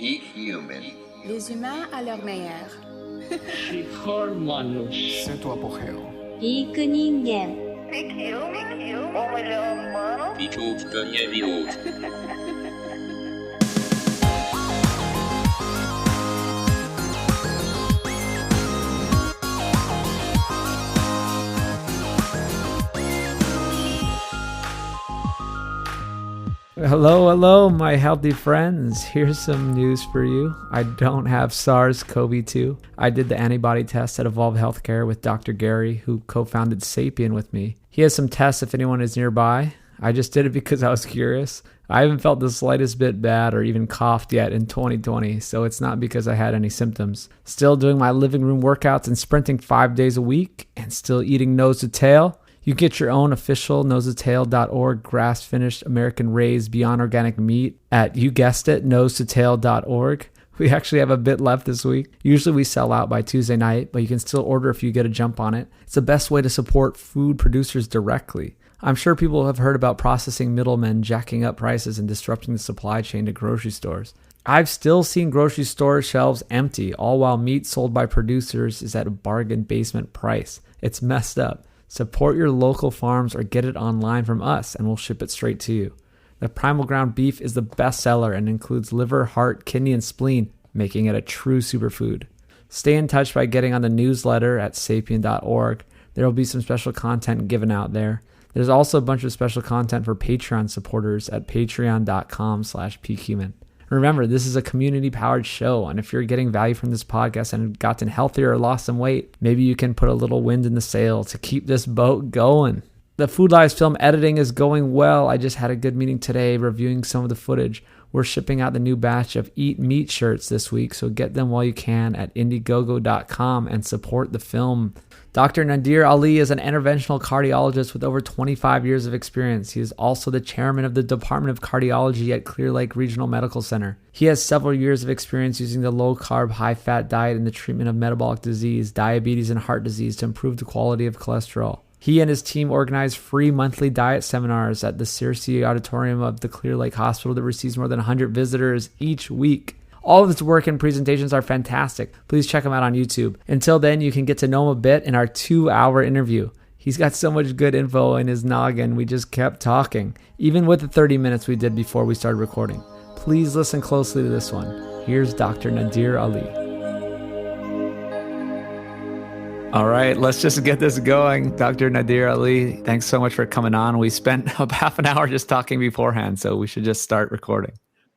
Peak Human. Les humains à leur meilleur. Seu apogeo. Peak 人間 Peak Human. Hello, my healthy friends. Here's some news for you. I don't have SARS-CoV-2. I did the antibody test at Evolve Healthcare with Dr. Gary, who co-founded Sapien with me. He has some tests if anyone is nearby. I just did it because I was curious. I haven't felt the slightest bit bad or even coughed yet in 2020, so it's not because I had any symptoms. Still doing my living room workouts and sprinting 5 days a week, and still eating nose to tail. You get your own official nosetotale.org grass-finished American raised beyond organic meat at, you guessed it, nosetotale.org. We actually have a bit left this week. Usually we sell out by Tuesday night, but you can still order if you get a jump on it. It's the best way to support food producers directly. I'm sure people have heard about processing middlemen jacking up prices and disrupting the supply chain to grocery stores. I've still seen grocery store shelves empty, all while meat sold by producers is at a bargain basement price. It's messed up. Support your local farms or get it online from us and we'll ship it straight to you. The Primal Ground beef is the best seller and includes liver, heart, kidney, and spleen, making it a true superfood. Stay in touch by getting on the newsletter at sapien.org. There will be some special content given out there. There's also a bunch of special content for Patreon supporters at patreon.com/peakhuman. Remember, this is a community-powered show, and if you're getting value from this podcast and have gotten healthier or lost some weight, maybe you can put a little wind in the sail to keep this boat going. The Food Lives film editing is going well. I just had a good meeting today reviewing some of the footage. We're shipping out the new batch of Eat Meat shirts this week, so get them while you can at Indiegogo.com and support the film. Dr. Nadir Ali is an interventional cardiologist with over 25 years of experience. He is also the chairman of the Department of Cardiology at Clear Lake Regional Medical Center. He has several years of experience using the low-carb, high-fat diet in the treatment of metabolic disease, diabetes, and heart disease to improve the quality of cholesterol. He and his team organize free monthly diet seminars at the Circe Auditorium of the Clear Lake Hospital that receives more than 100 visitors each week. All of his work and presentations are fantastic. Please check him out on YouTube. Until then, you can get to know him a bit in our 2-hour interview. He's got so much good info in his noggin, we just kept talking, even with the 30 minutes we did before we started recording. Please listen closely to this one. Here's Dr. Nadir Ali. All right, let's just get this going. Dr. Nadir Ali, thanks so much for coming on. We spent about half an hour just talking beforehand, so we should just start recording.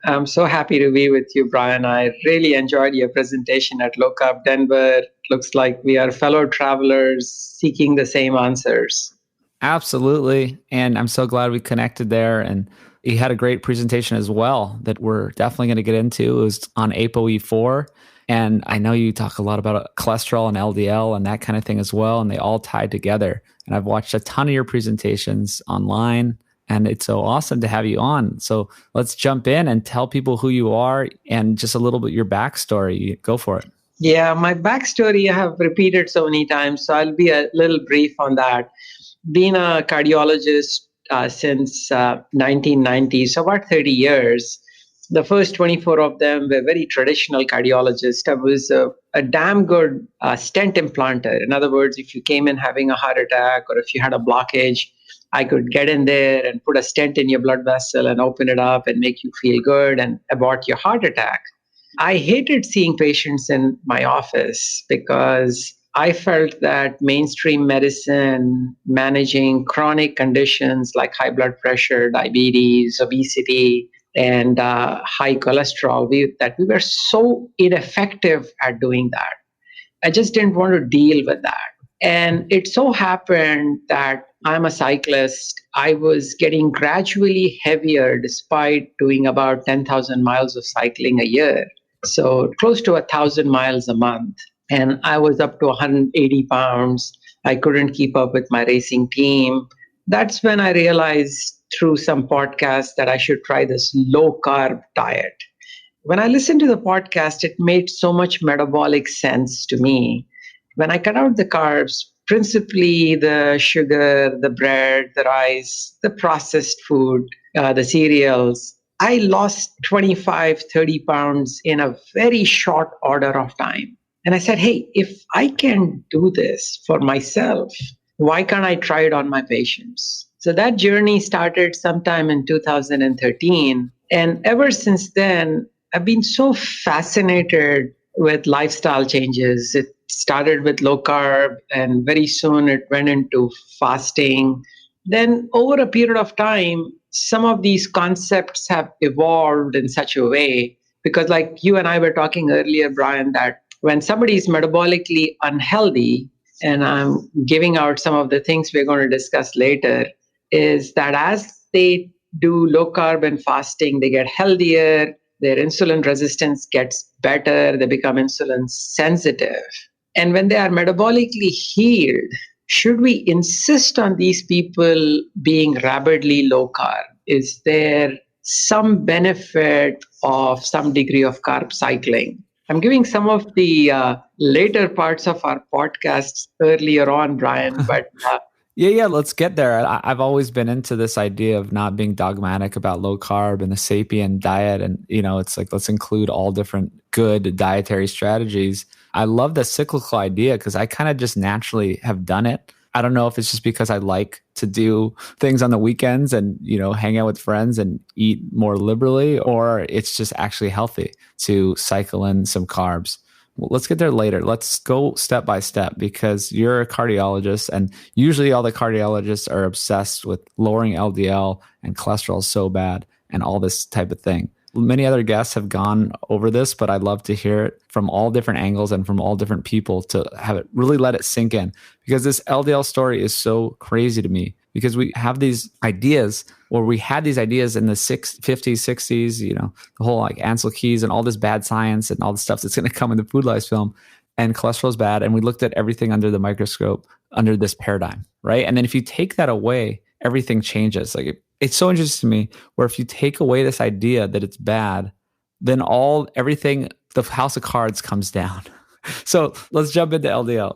I'm so happy to be with you, Brian. I really enjoyed your presentation at Low Carb Denver. Looks like we are fellow travelers seeking the same answers. Absolutely. And I'm so glad we connected there. And you had a great presentation as well that we're definitely going to get into. It was on ApoE4. And I know you talk a lot about cholesterol and LDL and that kind of thing as well. And they all tie together. And I've watched a ton of your presentations online. And it's so awesome to have you on. So let's jump in and tell people who you are and just a little bit your backstory. Go for it. Yeah, my backstory I have repeated so many times, so I'll be a little brief on that. Being a cardiologist since 1990, so about 30 years. The first 24 of them were very traditional cardiologists. I was a damn good stent implanter. In other words, if you came in having a heart attack or if you had a blockage, I could get in there and put a stent in your blood vessel and open it up and make you feel good and abort your heart attack. I hated seeing patients in my office because I felt that mainstream medicine managing chronic conditions like high blood pressure, diabetes, obesity, and high cholesterol, that we were so ineffective at doing that. I just didn't want to deal with that. And it so happened that I'm a cyclist. I was getting gradually heavier despite doing about 10,000 miles of cycling a year. So close to 1,000 miles a month. And I was up to 180 pounds. I couldn't keep up with my racing team. That's when I realized through some podcasts that I should try this low carb diet. When I listened to the podcast, it made so much metabolic sense to me. When I cut out the carbs, principally the sugar, the bread, the rice, the processed food, the cereals, I lost 25, 30 pounds in a very short order of time. And I said, hey, if I can do this for myself, why can't I try it on my patients? So that journey started sometime in 2013. And ever since then, I've been so fascinated with lifestyle changes. It started with low carb, and very soon it went into fasting. Then over a period of time, some of these concepts have evolved in such a way, because like you and I were talking earlier, Brian, that when somebody is metabolically unhealthy, and I'm giving out some of the things we're going to discuss later, is that as they do low carb and fasting, they get healthier, their insulin resistance gets better, they become insulin sensitive. And when they are metabolically healed, should we insist on these people being rapidly low carb? Is there some benefit of some degree of carb cycling? I'm giving some of the later parts of our podcasts earlier on, Brian, but Yeah, let's get there. I've always been into this idea of not being dogmatic about low carb and the sapient diet. And, it's like, let's include all different good dietary strategies. I love the cyclical idea because I kind of just naturally have done it. I don't know if it's just because I like to do things on the weekends and, hang out with friends and eat more liberally, or it's just actually healthy to cycle in some carbs. Well, let's get there later. Let's go step by step, because you're a cardiologist, and usually all the cardiologists are obsessed with lowering LDL and cholesterol so bad and all this type of thing. Many other guests have gone over this, but I'd love to hear it from all different angles and from all different people to have it really let it sink in, because this LDL story is so crazy to me, because we have these ideas, or we had these ideas in the 50s, 60s, the whole like Ansel Keys and all this bad science and all the stuff that's going to come in the Food Lies film, and cholesterol is bad. And we looked at everything under the microscope under this paradigm, right? And then if you take that away, everything changes. Like it's so interesting to me, where if you take away this idea that it's bad, then everything, the house of cards comes down. So let's jump into LDL.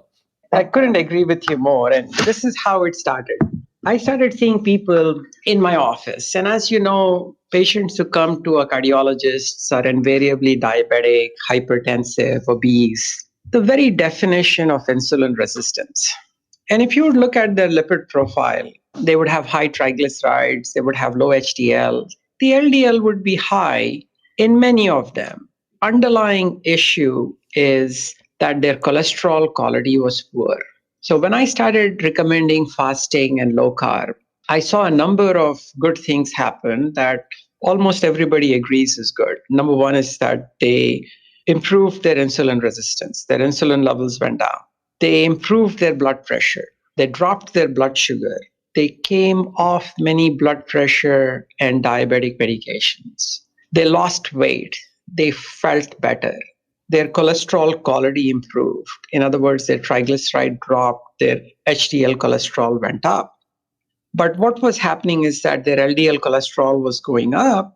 I couldn't agree with you more. And this is how it started. I started seeing people in my office. And as you know, patients who come to a cardiologist are invariably diabetic, hypertensive, obese, the very definition of insulin resistance. And if you would look at their lipid profile, they would have high triglycerides, they would have low HDL. The LDL would be high in many of them. Underlying issue is that their cholesterol quality was poor. So when I started recommending fasting and low carb, I saw a number of good things happen that almost everybody agrees is good. Number one is that they improved their insulin resistance. Their insulin levels went down. They improved their blood pressure. They dropped their blood sugar. They came off many blood pressure and diabetic medications. They lost weight. They felt better. Their cholesterol quality improved. In other words, their triglyceride dropped, their HDL cholesterol went up. But what was happening is that their LDL cholesterol was going up,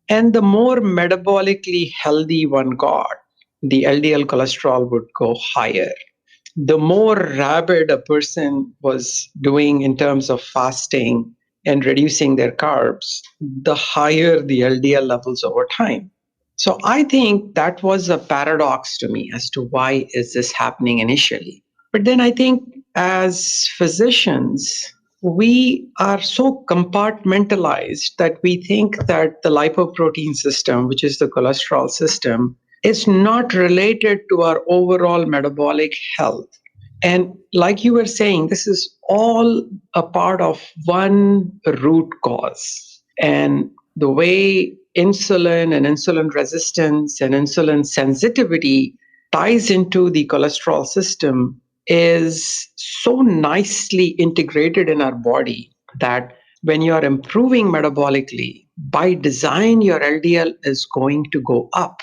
and the more metabolically healthy one got, the LDL cholesterol would go higher. The more rabid a person was doing in terms of fasting and reducing their carbs, the higher the LDL levels over time. So I think that was a paradox to me as to why is this happening initially. But then I think as physicians, we are so compartmentalized that we think that the lipoprotein system, which is the cholesterol system, is not related to our overall metabolic health. And like you were saying, this is all a part of one root cause. And the way insulin and insulin resistance and insulin sensitivity ties into the cholesterol system is so nicely integrated in our body that when you are improving metabolically, by design, your LDL is going to go up.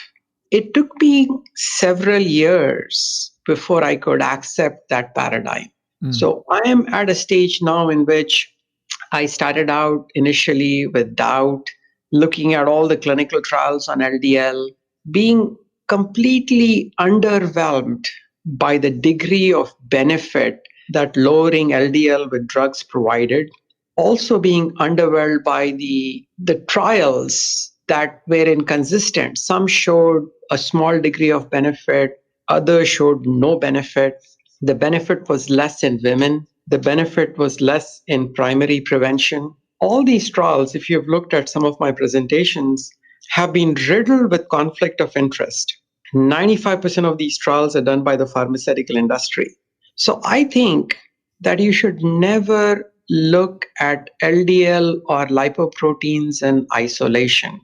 It took me several years before I could accept that paradigm. So I am at a stage now in which I started out initially with doubt, looking at all the clinical trials on LDL, being completely underwhelmed by the degree of benefit that lowering LDL with drugs provided, also being underwhelmed by the trials that were inconsistent. Some showed a small degree of benefit, others showed no benefit. The benefit was less in women, the benefit was less in primary prevention. All these trials, if you've looked at some of my presentations, have been riddled with conflict of interest. 95% of these trials are done by the pharmaceutical industry. So I think that you should never look at LDL or lipoproteins in isolation.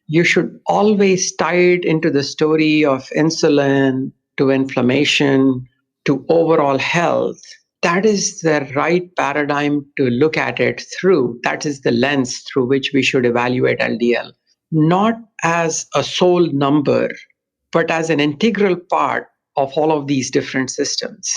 You should always tie it into the story of insulin, to inflammation, to overall health. That is the right paradigm to look at it through. That is the lens through which we should evaluate LDL, not as a sole number, but as an integral part of all of these different systems.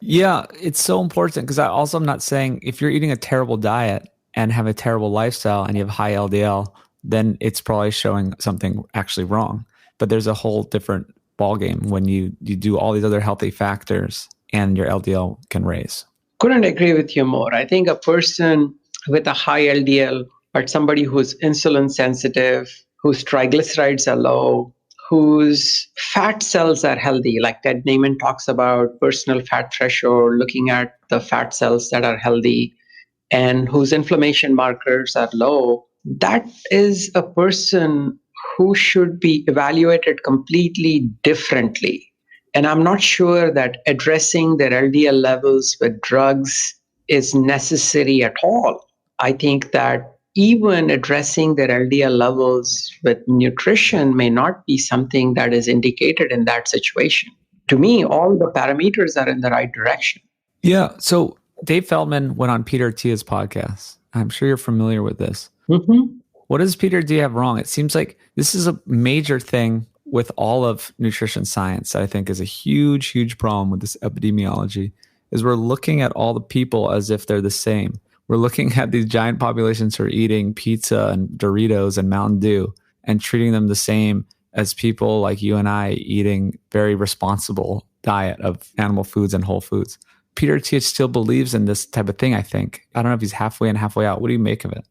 Yeah, it's so important because I'm not saying if you're eating a terrible diet and have a terrible lifestyle and you have high LDL, then it's probably showing something actually wrong. But there's a whole different ballgame when you do all these other healthy factors and your LDL can raise. Couldn't agree with you more. I think a person with a high LDL, but somebody who's insulin sensitive, whose triglycerides are low, whose fat cells are healthy, like Ted Naiman talks about personal fat threshold, looking at the fat cells that are healthy, and whose inflammation markers are low, that is a person who should be evaluated completely differently. And I'm not sure that addressing their LDL levels with drugs is necessary at all. I think that even addressing their LDL levels with nutrition may not be something that is indicated in that situation. To me, all the parameters are in the right direction. Yeah. So Dave Feldman went on Peter Attia's podcast. I'm sure you're familiar with this. Mm-hmm. What does Peter Attia have wrong? It seems like this is a major thing with all of nutrition science that I think is a huge, huge problem with this epidemiology, is we're looking at all the people as if they're the same. We're looking at these giant populations who are eating pizza and Doritos and Mountain Dew and treating them the same as people like you and I eating very responsible diet of animal foods and whole foods. Peter Attia still believes in this type of thing, I think. I don't know if he's halfway in, halfway out. What do you make of it?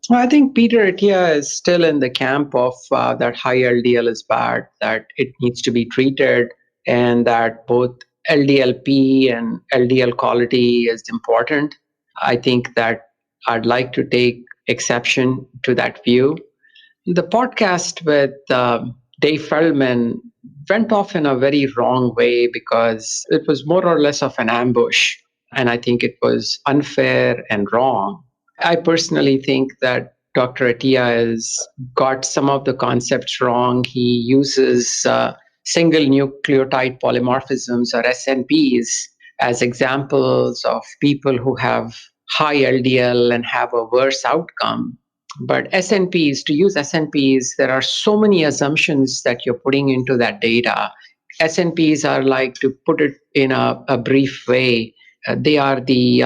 Well, I think Peter Attia is still in the camp of that high LDL is bad, that it needs to be treated, and that both LDLP and LDL quality is important. I think that I'd like to take exception to that view. The podcast with Dave Feldman went off in a very wrong way because it was more or less of an ambush. And I think it was unfair and wrong. I personally think that Dr. Attia has got some of the concepts wrong. He uses single nucleotide polymorphisms or SNPs as examples of people who have high LDL and have a worse outcome. But SNPs, to use SNPs, there are so many assumptions that you're putting into that data. SNPs are, like, to put it in a brief way, they are the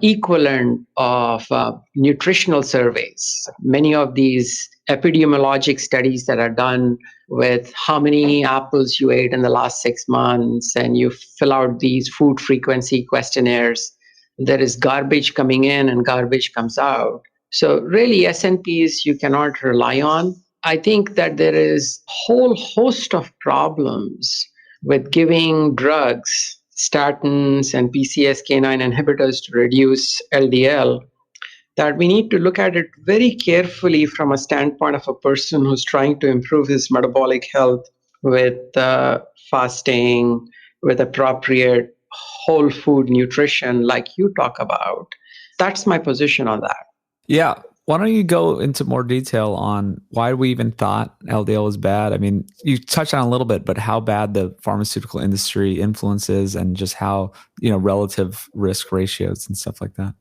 equivalent of nutritional surveys. Many of these epidemiologic studies that are done with how many apples you ate in the last 6 months, and you fill out these food frequency questionnaires. There is garbage coming in and garbage comes out. So really, SNPs you cannot rely on. I think that there is a whole host of problems with giving drugs, statins and PCSK9 inhibitors to reduce LDL, that we need to look at it very carefully from a standpoint of a person who's trying to improve his metabolic health with fasting, with appropriate whole food nutrition like you talk about. That's my position on that. Yeah. Why don't you go into more detail on why we even thought LDL was bad? I mean, you touched on a little bit, but how bad the pharmaceutical industry influences and just how, relative risk ratios and stuff like that.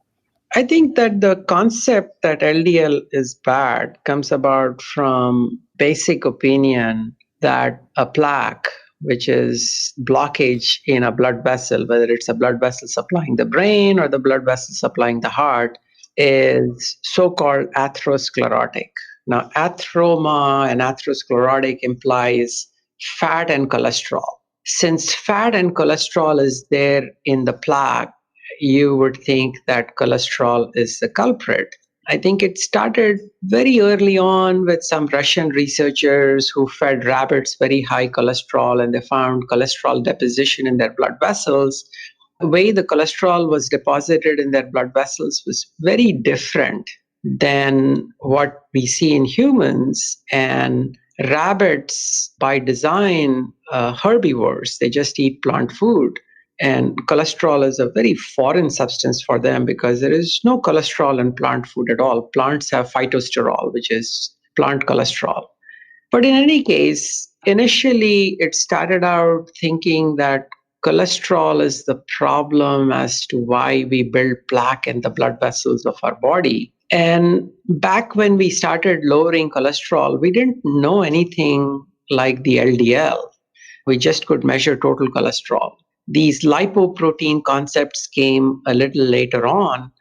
I think that the concept that LDL is bad comes about from basic opinion that a plaque, which is blockage in a blood vessel, whether it's a blood vessel supplying the brain or the blood vessel supplying the heart, is so-called atherosclerotic. Now, atheroma and atherosclerotic implies fat and cholesterol. Since fat and cholesterol is there in the plaque, you would think that cholesterol is the culprit. I think it started very early on with some Russian researchers who fed rabbits very high cholesterol, and they found cholesterol deposition in their blood vessels. The way the cholesterol was deposited in their blood vessels was very different than what we see in humans. And rabbits, by design, herbivores, they just eat plant food. And cholesterol is a very foreign substance for them because there is no cholesterol in plant food at all. Plants have phytosterol, which is plant cholesterol. But in any case, initially it started out thinking that cholesterol is the problem as to why we build plaque in the blood vessels of our body. And back when we started lowering cholesterol, we didn't know anything like the LDL. We just could measure total cholesterol. These lipoprotein concepts came a little later on,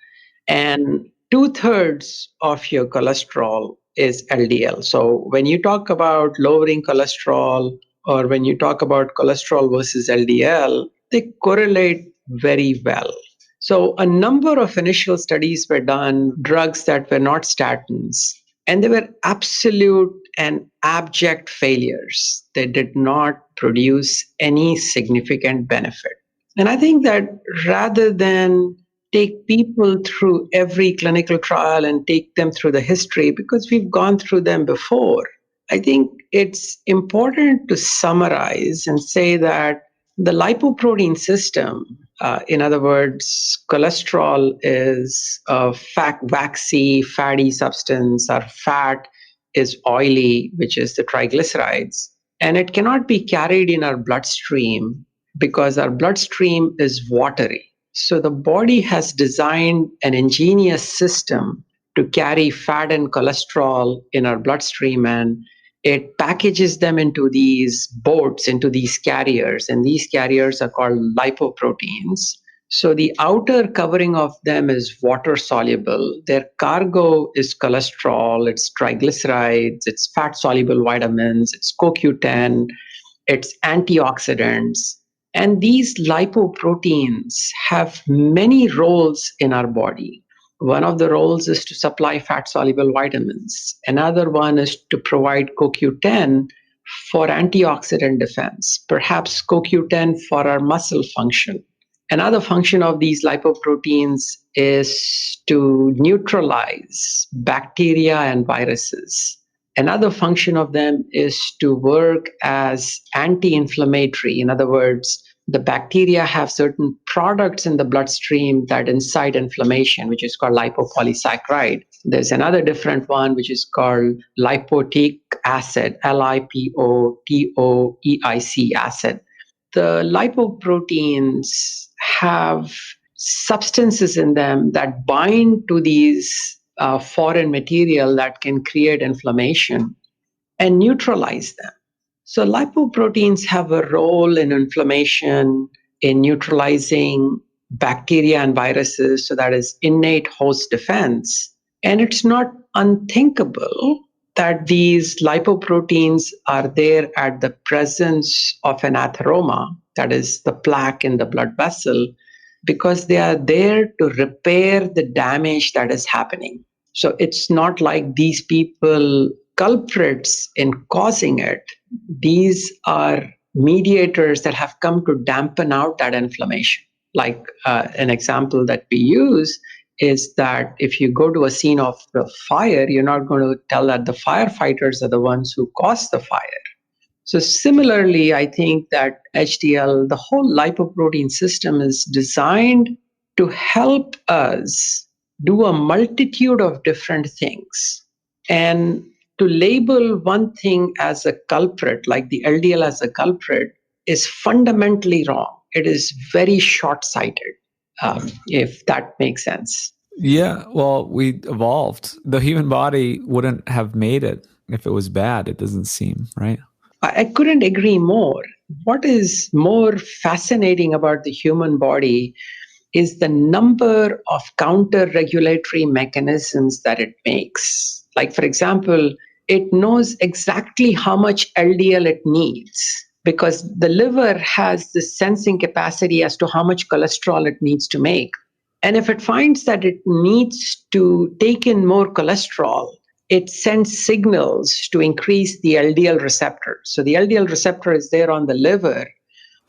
and 2/3 of your cholesterol is LDL. So when you talk about lowering cholesterol, or when you talk about cholesterol versus LDL, they correlate very well. So a number of initial studies were done, drugs that were not statins, and they were absolute and abject failures. They did not produce any significant benefit. And I think that rather than take people through every clinical trial and take them through the history, because we've gone through them before, I think it's important to summarize and say that the lipoprotein system, in other words, cholesterol is a waxy, fatty substance, or fat is oily, which is the triglycerides. And it cannot be carried in our bloodstream because our bloodstream is watery. So the body has designed an ingenious system to carry fat and cholesterol in our bloodstream, and it packages them into these boats, into these carriers, and these carriers are called lipoproteins. So the outer covering of them is water soluble. Their cargo is cholesterol, it's triglycerides, it's fat soluble vitamins, it's CoQ10, it's antioxidants. And these lipoproteins have many roles in our body. One of the roles is to supply fat soluble vitamins. Another one is to provide CoQ10 for antioxidant defense, perhaps CoQ10 for our muscle function. Another function of these lipoproteins is to neutralize bacteria and viruses. Another function of them is to work as anti-inflammatory. In other words, the bacteria have certain products in the bloodstream that incite inflammation, which is called lipopolysaccharide. There's another different one, which is called lipoic acid, lipotoeic acid. The lipoproteins have substances in them that bind to these foreign material that can create inflammation and neutralize them. So lipoproteins have a role in inflammation, in neutralizing bacteria and viruses, so that is innate host defense. And it's not unthinkable that these lipoproteins are there at the presence of an atheroma, that is the plaque in the blood vessel, because they are there to repair the damage that is happening. So it's not like these people culprits in causing it. These are mediators that have come to dampen out that inflammation. Like an example that we use is that if you go to a scene of the fire, you're not going to tell that the firefighters are the ones who caused the fire. So similarly, I think that HDL, the whole lipoprotein system is designed to help us do a multitude of different things. And to label one thing as a culprit, like the LDL as a culprit, is fundamentally wrong. It is very short-sighted, if that makes sense. Yeah, well, we evolved. The human body wouldn't have made it if it was bad, it doesn't seem, right? I couldn't agree more. What is more fascinating about the human body is the number of counter-regulatory mechanisms that it makes. Like, for example, it knows exactly how much LDL it needs because the liver has the sensing capacity as to how much cholesterol it needs to make. And if it finds that it needs to take in more cholesterol, it sends signals to increase the LDL receptor. So the LDL receptor is there on the liver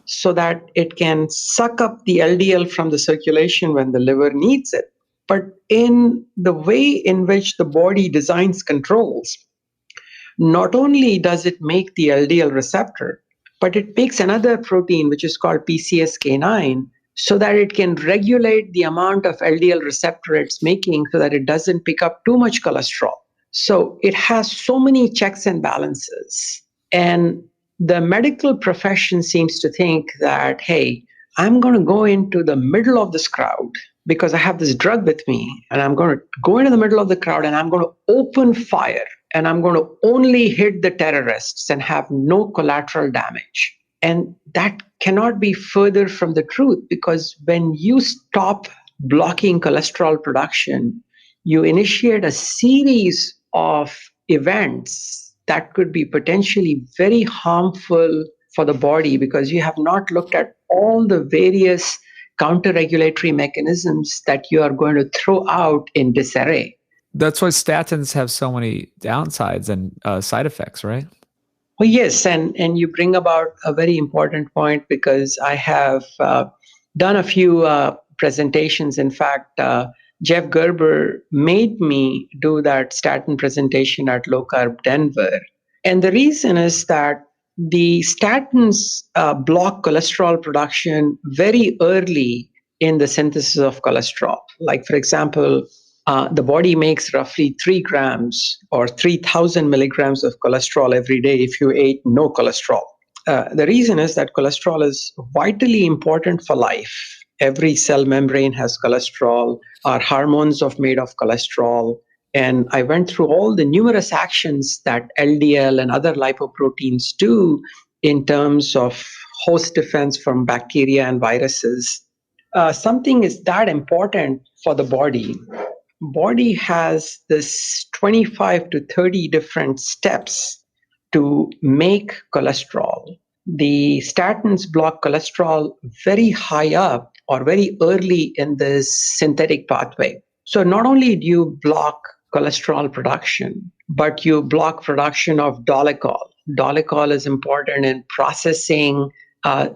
so that it can suck up the LDL from the circulation when the liver needs it. But in the way in which the body designs controls, not only does it make the LDL receptor, but it makes another protein which is called PCSK9 so that it can regulate the amount of LDL receptor it's making so that it doesn't pick up too much cholesterol. So it has so many checks and balances. And the medical profession seems to think that, hey, I'm going to go into the middle of this crowd because I have this drug with me, and I'm going to go into the middle of the crowd and I'm going to open fire, and I'm going to only hit the terrorists and have no collateral damage. And that cannot be further from the truth, because when you stop blocking cholesterol production, you initiate a series of events that could be potentially very harmful for the body, because you have not looked at all the various counter-regulatory mechanisms that you are going to throw out in disarray. That's why statins have so many downsides and side effects, right? Well, yes, and you bring about a very important point, because I have done a few presentations. In fact, Jeff Gerber made me do that statin presentation at Low Carb Denver. And the reason is that the statins block cholesterol production very early in the synthesis of cholesterol. Like, for example, the body makes roughly 3 grams or 3,000 milligrams of cholesterol every day if you ate no cholesterol. The reason is that cholesterol is vitally important for life. Every cell membrane has cholesterol. Our hormones are made of cholesterol. And I went through all the numerous actions that LDL and other lipoproteins do in terms of host defense from bacteria and viruses. Something is that important for the body. Body has this 25 to 30 different steps to make cholesterol. The statins block cholesterol very high up or very early in this synthetic pathway. So not only do you block cholesterol production, but you block production of dolicol. Dolicol is important in processing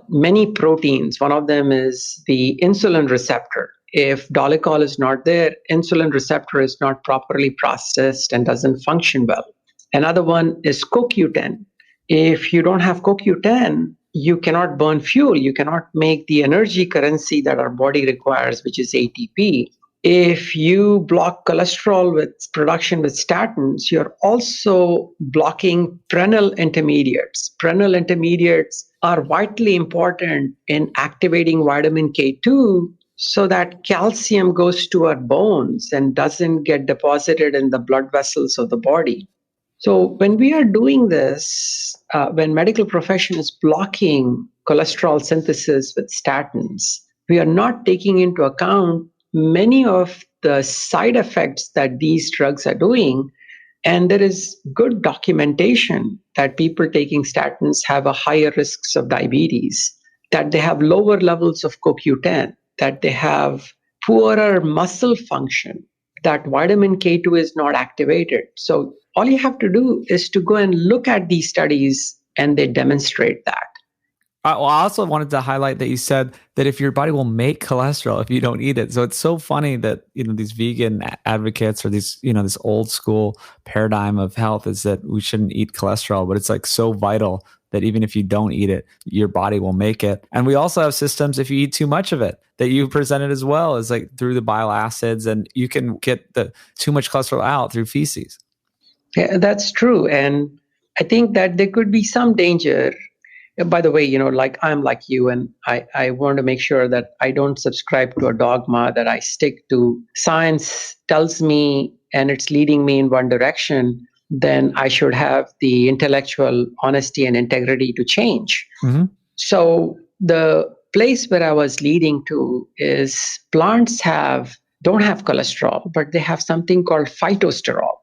many proteins. One of them is the insulin receptor. If dolicol is not there, insulin receptor is not properly processed and doesn't function well. Another one is CoQ10. If you don't have CoQ10, you cannot burn fuel. You cannot make the energy currency that our body requires, which is ATP. If you block cholesterol with production with statins, you're also blocking prenyl intermediates. Prenyl intermediates are vitally important in activating vitamin K2 so that calcium goes to our bones and doesn't get deposited in the blood vessels of the body. So when we are doing this, when medical profession is blocking cholesterol synthesis with statins, we are not taking into account many of the side effects that these drugs are doing. And there is good documentation that people taking statins have a higher risks of diabetes, that they have lower levels of CoQ10, that they have poorer muscle function, that vitamin K2 is not activated. So all you have to do is to go and look at these studies, and they demonstrate that. I also wanted to highlight that you said that if your body will make cholesterol if you don't eat it. So it's so funny that, these vegan advocates or these, this old school paradigm of health is that we shouldn't eat cholesterol, but it's like so vital that even if you don't eat it, your body will make it. And we also have systems if you eat too much of it that you presented as well as like through the bile acids, and you can get the too much cholesterol out through feces. Yeah, that's true. And I think that there could be some danger. By the way, like I'm like you, and I want to make sure that I don't subscribe to a dogma, that I stick to science tells me and it's leading me in one direction, then I should have the intellectual honesty and integrity to change. Mm-hmm. So the place where I was leading to is plants don't have cholesterol, but they have something called phytosterol.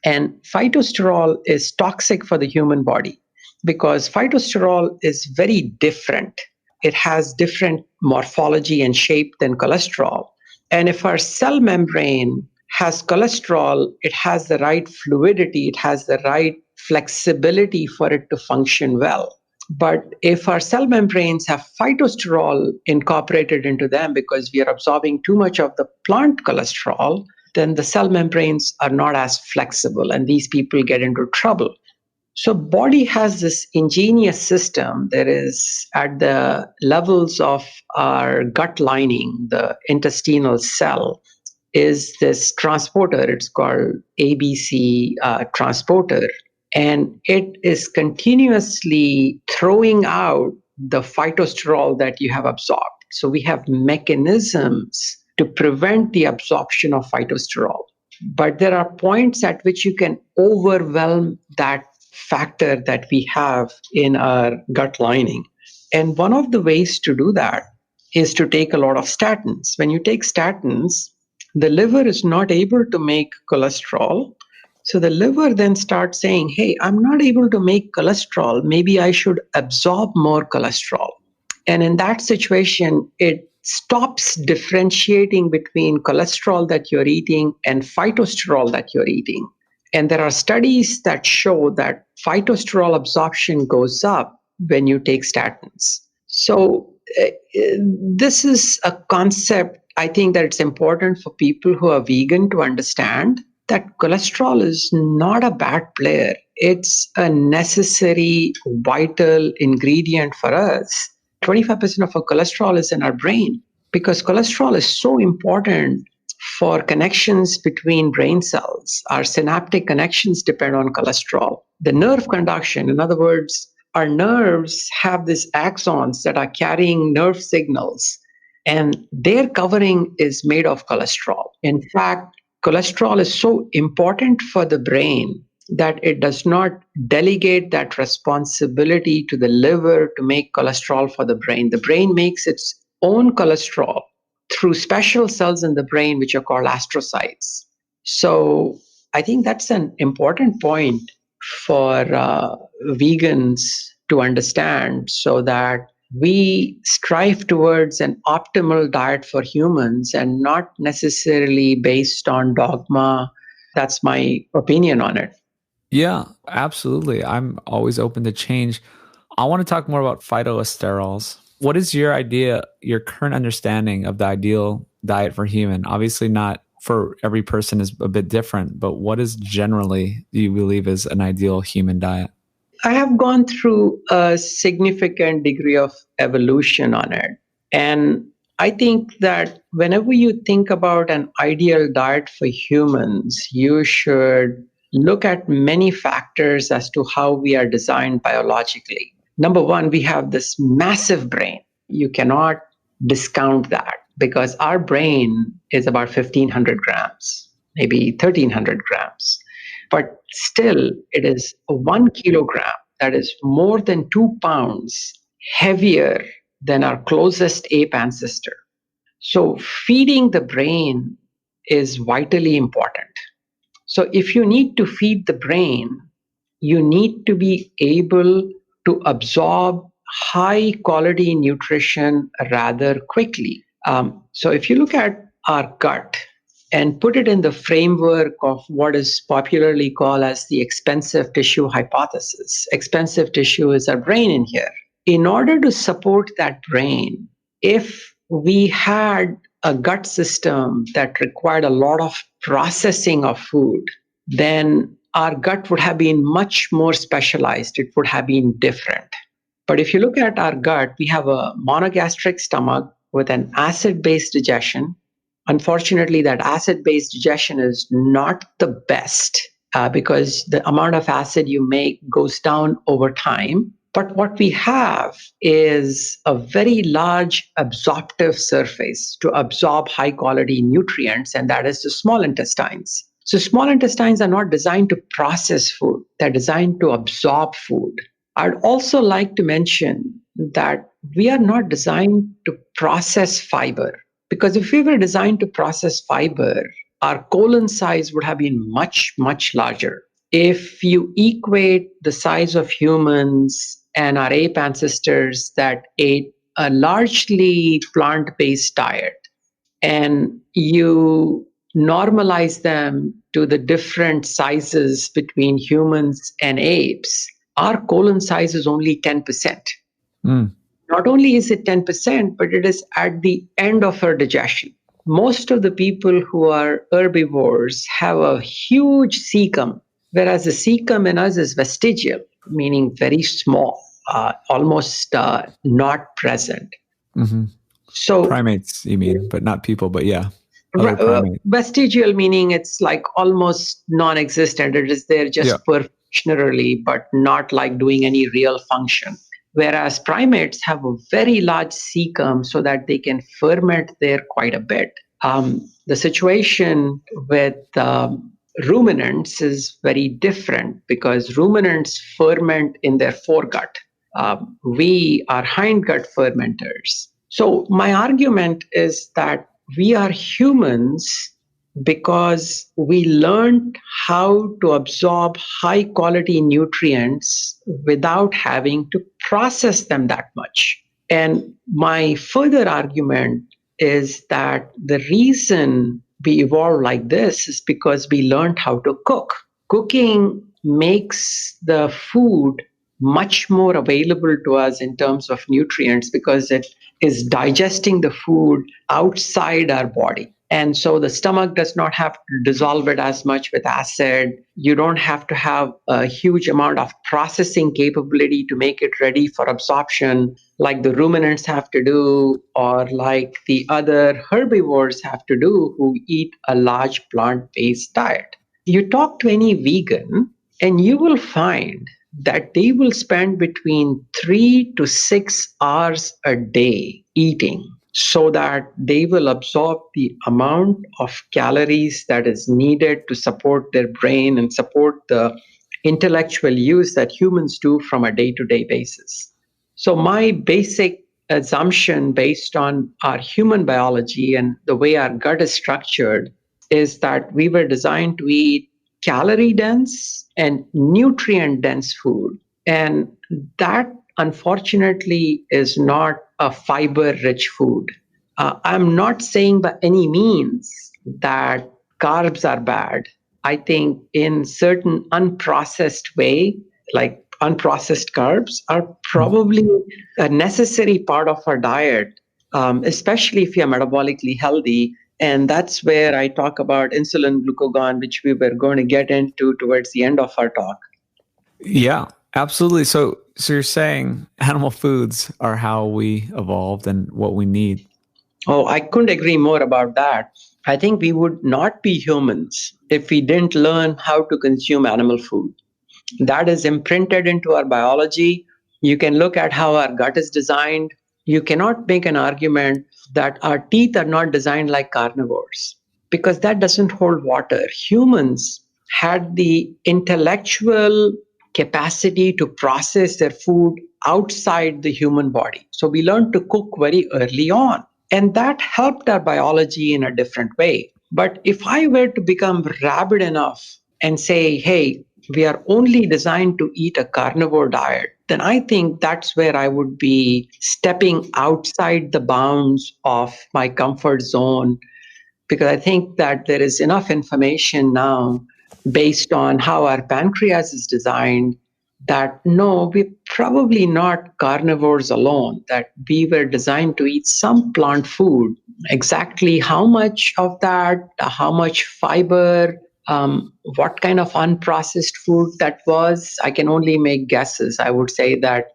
And phytosterol is toxic for the human body, because phytosterol is very different. It has different morphology and shape than cholesterol. And if our cell membrane has cholesterol, it has the right fluidity, it has the right flexibility for it to function well. But if our cell membranes have phytosterol incorporated into them because we are absorbing too much of the plant cholesterol, then the cell membranes are not as flexible and these people get into trouble. So body has this ingenious system that is at the levels of our gut lining, the intestinal cell, is this transporter. It's called ABC transporter. And it is continuously throwing out the phytosterol that you have absorbed. So we have mechanisms to prevent the absorption of phytosterol. But there are points at which you can overwhelm that factor that we have in our gut lining. And one of the ways to do that is to take a lot of statins. When you take statins, the liver is not able to make cholesterol. So the liver then starts saying, hey, I'm not able to make cholesterol. Maybe I should absorb more cholesterol. And in that situation, it stops differentiating between cholesterol that you're eating and phytosterol that you're eating. And there are studies that show that phytosterol absorption goes up when you take statins. So this is a concept, I think, that it's important for people who are vegan to understand that cholesterol is not a bad player. It's a necessary, vital ingredient for us. 25% of our cholesterol is in our brain because cholesterol is so important for connections between brain cells. Our synaptic connections depend on cholesterol. The nerve conduction, in other words, our nerves have these axons that are carrying nerve signals, and their covering is made of cholesterol. In fact, cholesterol is so important for the brain that it does not delegate that responsibility to the liver to make cholesterol for the brain. The brain makes its own cholesterol through special cells in the brain, which are called astrocytes. So I think that's an important point for vegans to understand so that we strive towards an optimal diet for humans and not necessarily based on dogma. That's my opinion on it. Yeah, absolutely. I'm always open to change. I want to talk more about phytosterols. What is your idea, your current understanding of the ideal diet for human? Obviously not for every person is a bit different, but what is generally, do you believe, is an ideal human diet? I have gone through a significant degree of evolution on it. And I think that whenever you think about an ideal diet for humans, you should look at many factors as to how we are designed biologically. Number one, we have this massive brain. You cannot discount that because our brain is about 1,500 grams, maybe 1,300 grams. But still, it is 1 kilogram, that is more than 2 pounds heavier than our closest ape ancestor. So feeding the brain is vitally important. So if you need to feed the brain, you need to be able to absorb high quality nutrition rather quickly. So if you look at our gut and put it in the framework of what is popularly called as the expensive tissue hypothesis. Expensive tissue is our brain in here. In order to support that brain, if we had a gut system that required a lot of processing of food, then our gut would have been much more specialized. It would have been different. But if you look at our gut, we have a monogastric stomach with an acid-based digestion. Unfortunately, that acid-based digestion is not the best because the amount of acid you make goes down over time. But what we have is a very large absorptive surface to absorb high-quality nutrients, and that is the small intestines. So small intestines are not designed to process food. They're designed to absorb food. I'd also like to mention that we are not designed to process fiber. Because if we were designed to process fiber, our colon size would have been much, much larger. If you equate the size of humans and our ape ancestors that ate a largely plant-based diet, and you normalize them to the different sizes between humans and apes, our colon size is only 10%. Not only is it 10%, but it is at the end of our digestion. Most of the people who are herbivores have a huge cecum, whereas the cecum in us is vestigial, meaning very small, almost not present. Mm-hmm. So primates, you mean, but not people, but yeah. Vestigial meaning it's like almost non-existent. It is there just perfunctorily, but not like doing any real function. Whereas primates have a very large cecum so that they can ferment there quite a bit. The situation with ruminants is very different because ruminants ferment in their foregut. We are hindgut fermenters. So my argument is that we are humans because we learned how to absorb high quality nutrients without having to process them that much. And my further argument is that the reason we evolved like this is because we learned how to cook. Cooking makes the food much more available to us in terms of nutrients because it is digesting the food outside our body. And so the stomach does not have to dissolve it as much with acid. You don't have to have a huge amount of processing capability to make it ready for absorption like the ruminants have to do or like the other herbivores have to do who eat a large plant-based diet. You talk to any vegan and you will find that they will spend between 3 to 6 hours a day eating so that they will absorb the amount of calories that is needed to support their brain and support the intellectual use that humans do from a day-to-day basis. So my basic assumption based on our human biology and the way our gut is structured is that we were designed to eat calorie dense and nutrient dense food. And that unfortunately is not a fiber rich food. I'm not saying by any means that carbs are bad. I think in certain unprocessed way, like unprocessed carbs are probably a necessary part of our diet, especially if you're metabolically healthy. And that's where I talk about insulin glucagon, which we were going to get into towards the end of our talk. Yeah, absolutely. So you're saying animal foods are how we evolved and what we need. Oh, I couldn't agree more about that. I think we would not be humans if we didn't learn how to consume animal food. That is imprinted into our biology. You can look at how our gut is designed. You cannot make an argument that our teeth are not designed like carnivores because that doesn't hold water. Humans had the intellectual capacity to process their food outside the human body. So we learned to cook very early on, and that helped our biology in a different way. But if I were to become rabid enough and say, hey, we are only designed to eat a carnivore diet, then I think that's where I would be stepping outside the bounds of my comfort zone, because I think that there is enough information now based on how our pancreas is designed that no, we're probably not carnivores alone, that we were designed to eat some plant food. Exactly how much of that, how much fiber, what kind of unprocessed food that was, I can only make guesses. I would say that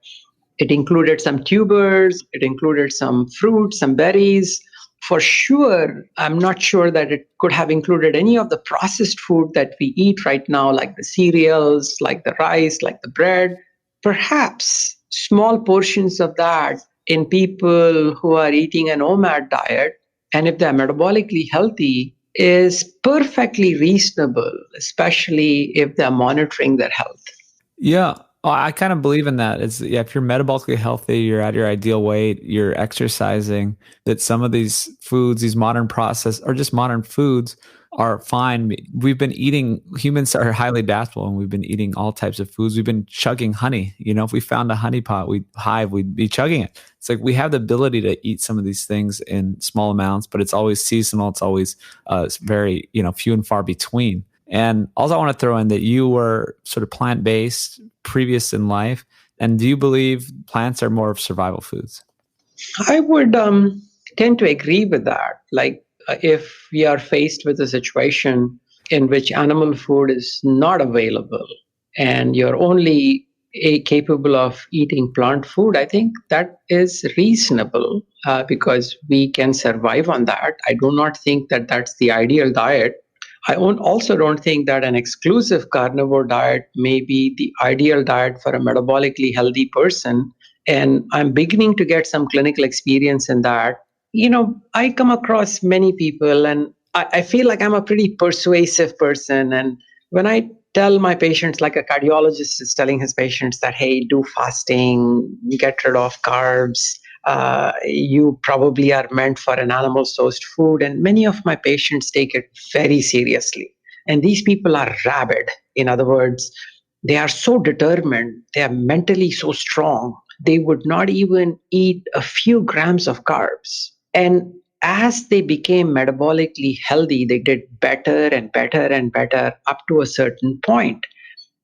it included some tubers, it included some fruits, some berries. For sure, I'm not sure that it could have included any of the processed food that we eat right now, like the cereals, like the rice, like the bread. Perhaps small portions of that in people who are eating an OMAD diet, and if they're metabolically healthy, is perfectly reasonable, especially if they're monitoring their health. Yeah. Oh, I kind of believe in that. If you're metabolically healthy, you're at your ideal weight, you're exercising, that some of these foods, these modern process or just modern foods are fine. We've been eating, humans are highly adaptable and we've been eating all types of foods. We've been chugging honey. If we found a honey pot, we'd be chugging it. It's like we have the ability to eat some of these things in small amounts, but it's always seasonal. It's always very, few and far between. And also I want to throw in that you were sort of plant-based previous in life. And do you believe plants are more of survival foods? I would tend to agree with that. Like if we are faced with a situation in which animal food is not available and you're only capable of eating plant food, I think that is reasonable because we can survive on that. I do not think that that's the ideal diet. I also don't think that an exclusive carnivore diet may be the ideal diet for a metabolically healthy person. And I'm beginning to get some clinical experience in that. I come across many people and I feel like I'm a pretty persuasive person. And when I tell my patients, like a cardiologist is telling his patients that, hey, do fasting, get rid of carbs, you probably are meant for an animal sourced food. And many of my patients take it very seriously. And these people are rabid. In other words, they are so determined, they are mentally so strong, they would not even eat a few grams of carbs. And as they became metabolically healthy, they did better and better and better up to a certain point.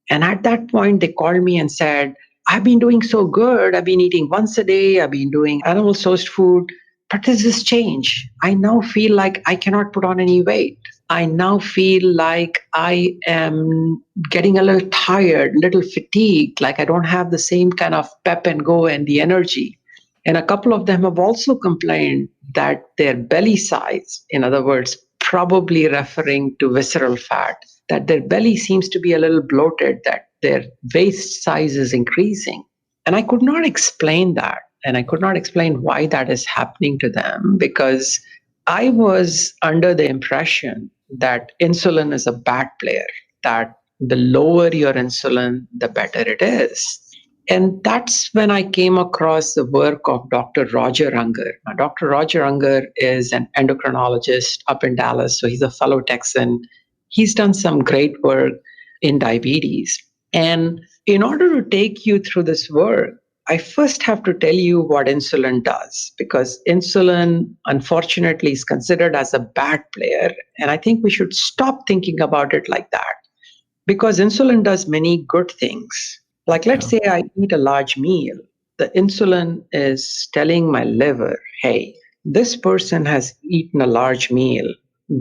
And at that point, they called me and said, I've been doing so good. I've been eating once a day. I've been doing animal sourced food. But there's this change. I now feel like I cannot put on any weight. I now feel like I am getting a little tired, a little fatigued, like I don't have the same kind of pep and go and the energy. And a couple of them have also complained that their belly size, in other words, probably referring to visceral fat, that their belly seems to be a little bloated, that their waist size is increasing. And I could not explain that. And I could not explain why that is happening to them because I was under the impression that insulin is a bad player, that the lower your insulin, the better it is. And that's when I came across the work of Dr. Roger Unger. Now, Dr. Roger Unger is an endocrinologist up in Dallas, so he's a fellow Texan. He's done some great work in diabetes. And in order to take you through this work, I first have to tell you what insulin does, because insulin, unfortunately, is considered as a bad player. And I think we should stop thinking about it like that, because insulin does many good things. Like, let's say I eat a large meal. The insulin is telling my liver, hey, this person has eaten a large meal.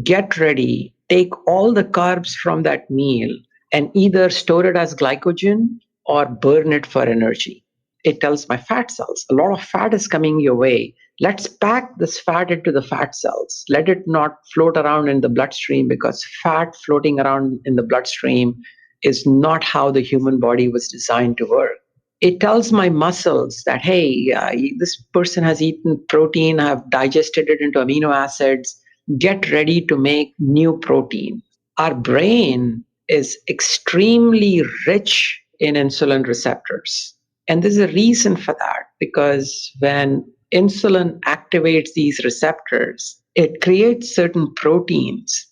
Get ready, take all the carbs from that meal and either store it as glycogen or burn it for energy. It tells my fat cells, a lot of fat is coming your way. Let's pack this fat into the fat cells. Let it not float around in the bloodstream, because fat floating around in the bloodstream is not how the human body was designed to work. It tells my muscles that, hey, this person has eaten protein, have digested it into amino acids. Get ready to make new protein. Our brain is extremely rich in insulin receptors. And there's a reason for that, because when insulin activates these receptors, it creates certain proteins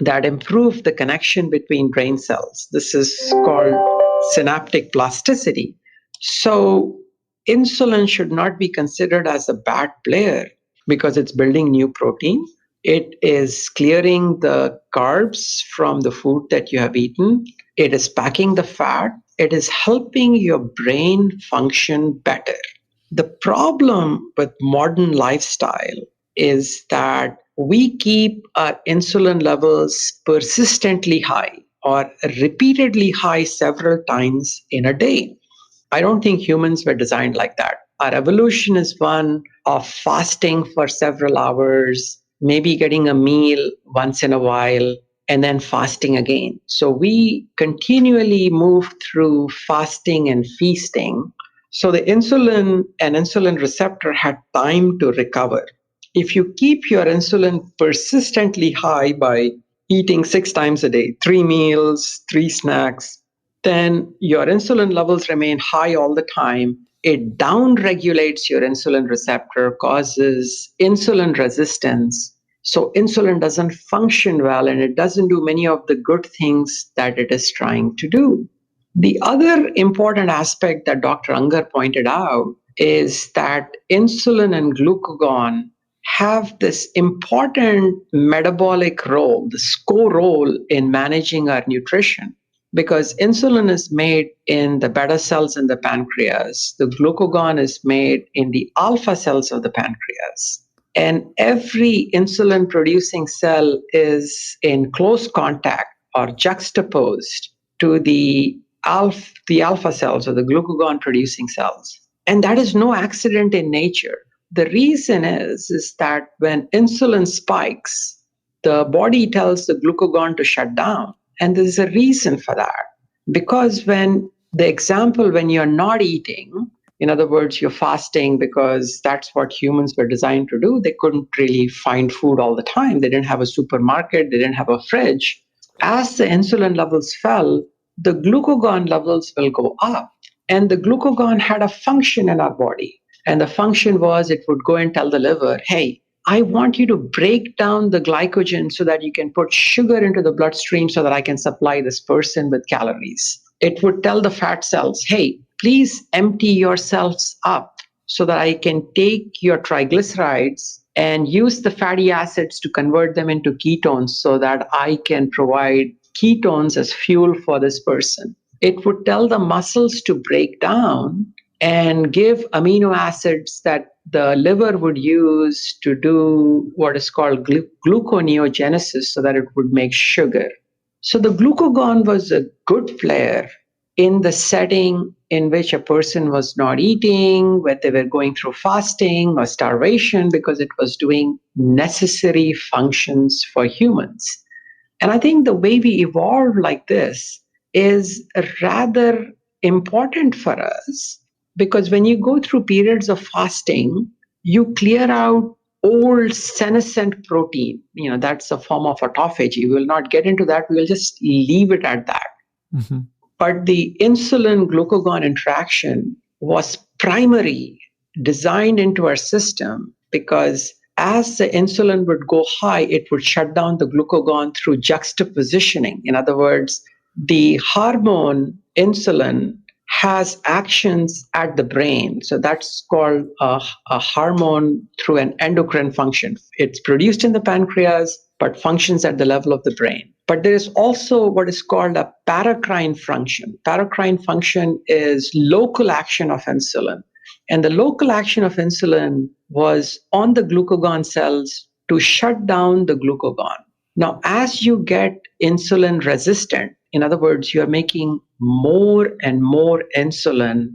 that improve the connection between brain cells. This is called synaptic plasticity. So insulin should not be considered as a bad player because it's building new protein. It is clearing the carbs from the food that you have eaten. It is packing the fat. It is helping your brain function better. The problem with modern lifestyle is that we keep our insulin levels persistently high or repeatedly high several times in a day. I don't think humans were designed like that. Our evolution is one of fasting for several hours, maybe getting a meal once in a while, and then fasting again. So we continually move through fasting and feasting. So the insulin and insulin receptor had time to recover. If you keep your insulin persistently high by eating 6 times a day, 3 meals, 3 snacks, then your insulin levels remain high all the time. It downregulates your insulin receptor, causes insulin resistance. So insulin doesn't function well, and it doesn't do many of the good things that it is trying to do. The other important aspect that Dr. Ungar pointed out is that insulin and glucagon have this important metabolic role, this co-role in managing our nutrition. Because insulin is made in the beta cells in the pancreas, the glucagon is made in the alpha cells of the pancreas. And every insulin producing cell is in close contact or juxtaposed to the alpha cells or the glucagon producing cells. And that is no accident in nature. The reason is that when insulin spikes, the body tells the glucagon to shut down. And there's a reason for that. Because when you're not eating, in other words, you're fasting because that's what humans were designed to do. They couldn't really find food all the time. They didn't have a supermarket. They didn't have a fridge. As the insulin levels fell, the glucagon levels will go up. And the glucagon had a function in our body. And the function was it would go and tell the liver, hey, I want you to break down the glycogen so that you can put sugar into the bloodstream so that I can supply this person with calories. It would tell the fat cells, hey, please empty yourselves up so that I can take your triglycerides and use the fatty acids to convert them into ketones so that I can provide ketones as fuel for this person. It would tell the muscles to break down and give amino acids that the liver would use to do what is called gluconeogenesis so that it would make sugar. So the glucagon was a good player in the setting in which a person was not eating, where they were going through fasting or starvation, because it was doing necessary functions for humans. And I think the way we evolved like this is rather important for us. Because when you go through periods of fasting, you clear out old senescent protein. That's a form of autophagy. We will not get into that. We will just leave it at that. Mm-hmm. But the insulin-glucagon interaction was primary, designed into our system, because as the insulin would go high, it would shut down the glucagon through juxtapositioning. In other words, the hormone insulin has actions at the brain. So that's called a hormone through an endocrine function. It's produced in the pancreas, but functions at the level of the brain. But there is also what is called a paracrine function. Paracrine function is local action of insulin. And the local action of insulin was on the glucagon cells to shut down the glucagon. Now, as you get insulin resistant, in other words, you're making more and more insulin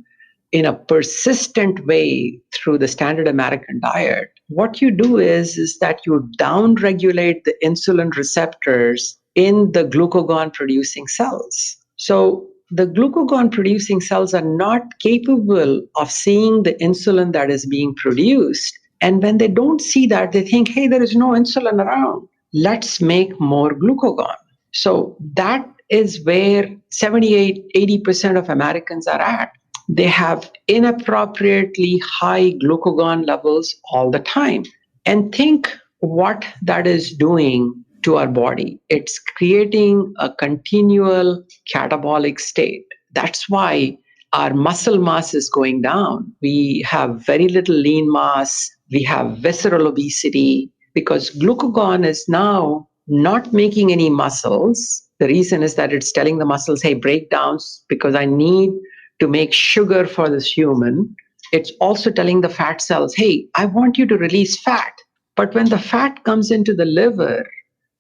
in a persistent way through the standard American diet, what you do is that you downregulate the insulin receptors in the glucagon producing cells. So the glucagon producing cells are not capable of seeing the insulin that is being produced. And when they don't see that, they think, hey, there is no insulin around. Let's make more glucagon. So that is where 78-80% of Americans are at. They have inappropriately high glucagon levels all the time. And think what that is doing to our body. It's creating a continual catabolic state. That's why our muscle mass is going down. We have very little lean mass. We have visceral obesity because glucagon is now not making any muscles. The reason is that it's telling the muscles, hey, break down because I need to make sugar for this human. It's also telling the fat cells, hey, I want you to release fat. But when the fat comes into the liver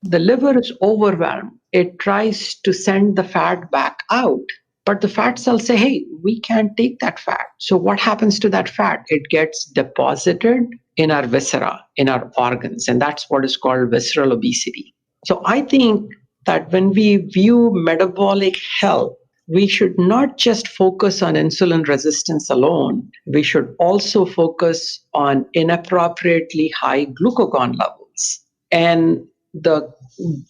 is overwhelmed. It tries to send the fat back out. But the fat cells say, hey, we can't take that fat. So what happens to that fat? It gets deposited in our viscera, in our organs. And that's what is called visceral obesity. So I think that when we view metabolic health, we should not just focus on insulin resistance alone. We should also focus on inappropriately high glucagon levels. And the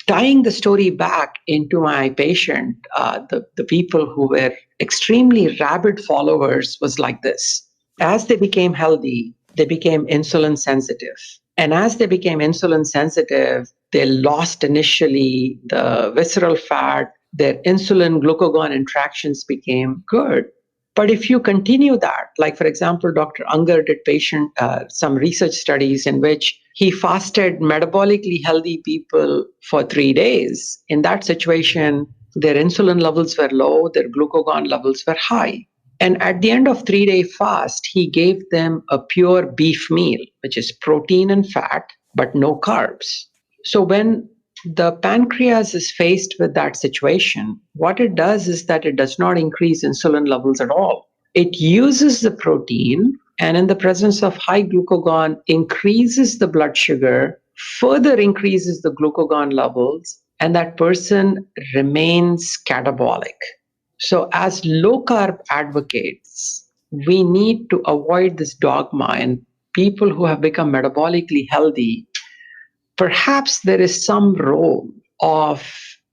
tying the story back into my patient, the people who were extremely rabid followers was like this. As they became healthy, they became insulin sensitive. And as they became insulin sensitive, they lost initially the visceral fat. Their insulin glucagon interactions became good. But if you continue that, like for example, Dr. Unger did some research studies in which he fasted metabolically healthy people for 3 days. In that situation, their insulin levels were low, their glucagon levels were high. And at the end of 3-day fast, he gave them a pure beef meal, which is protein and fat, but no carbs. So when the pancreas is faced with that situation, what it does is that it does not increase insulin levels at all. It uses the protein and in the presence of high glucagon increases the blood sugar, further increases the glucagon levels, and that person remains catabolic. So as low carb advocates, we need to avoid this dogma, and people who have become metabolically healthy, perhaps there is some role of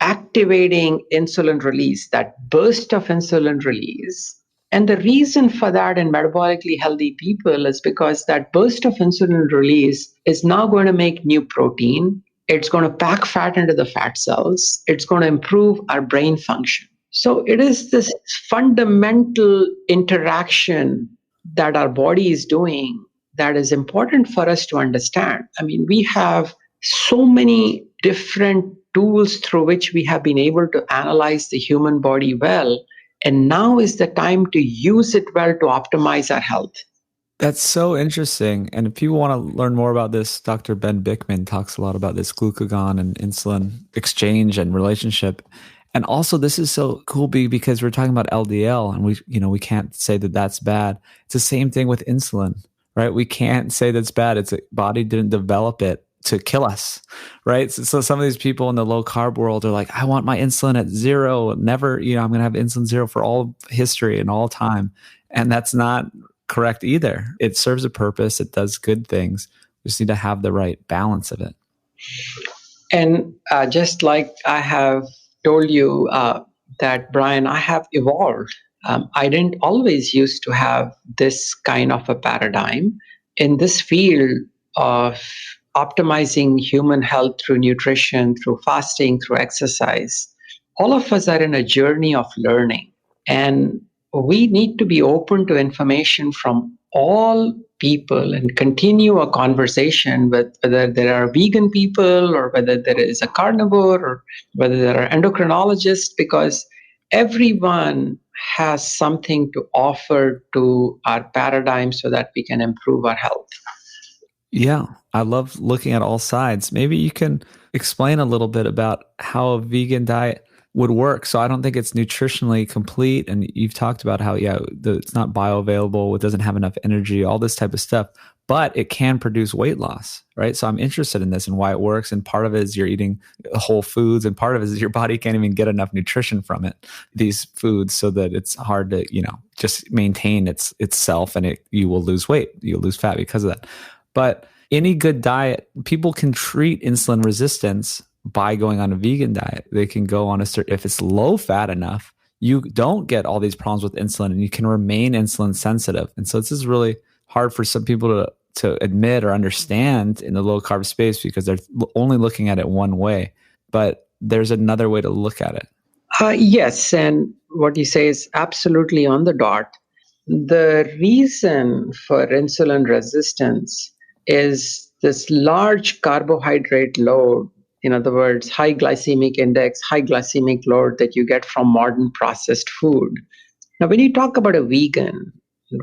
activating insulin release, that burst of insulin release. And the reason for that in metabolically healthy people is because that burst of insulin release is now going to make new protein. It's going to pack fat into the fat cells. It's going to improve our brain function. So it is this fundamental interaction that our body is doing that is important for us to understand. I mean, we have so many different tools through which we have been able to analyze the human body well. And now is the time to use it well to optimize our health. That's so interesting. And if people want to learn more about this, Dr. Ben Bickman talks a lot about this glucagon and insulin exchange and relationship. And also, this is so cool because we're talking about LDL, and we can't say that that's bad. It's the same thing with insulin, right? We can't say that's bad. It's a body didn't develop it to kill us, right? So some of these people in the low carb world are like, I want my insulin at 0. Never, I'm going to have insulin 0 for all history and all time. And that's not correct either. It serves a purpose. It does good things. We just need to have the right balance of it. And just like I have told you that, Brian, I have evolved. I didn't always used to have this kind of a paradigm. In this field of optimizing human health through nutrition, through fasting, through exercise, all of us are in a journey of learning. And we need to be open to information from all people and continue a conversation with whether there are vegan people or whether there is a carnivore or whether there are endocrinologists, because everyone has something to offer to our paradigm so that we can improve our health. Yeah, I love looking at all sides. Maybe you can explain a little bit about how a vegan diet would work. So I don't think it's nutritionally complete. And you've talked about how, it's not bioavailable, it doesn't have enough energy, all this type of stuff, but it can produce weight loss, right? So I'm interested in this and why it works. And part of it is you're eating whole foods, and part of it is your body can't even get enough nutrition from these foods, so that it's hard to, just maintain itself, and you will lose weight. You'll lose fat because of that. But any good diet, people can treat insulin resistance by going on a vegan diet. They can go on if it's low fat enough, you don't get all these problems with insulin, and you can remain insulin sensitive. And so this is really hard for some people to admit or understand in the low carb space, because they're only looking at it one way. But there's another way to look at it. Yes. And what you say is absolutely on the dot. The reason for insulin resistance is this large carbohydrate load. In other words, high glycemic index, high glycemic load that you get from modern processed food. Now, when you talk about a vegan,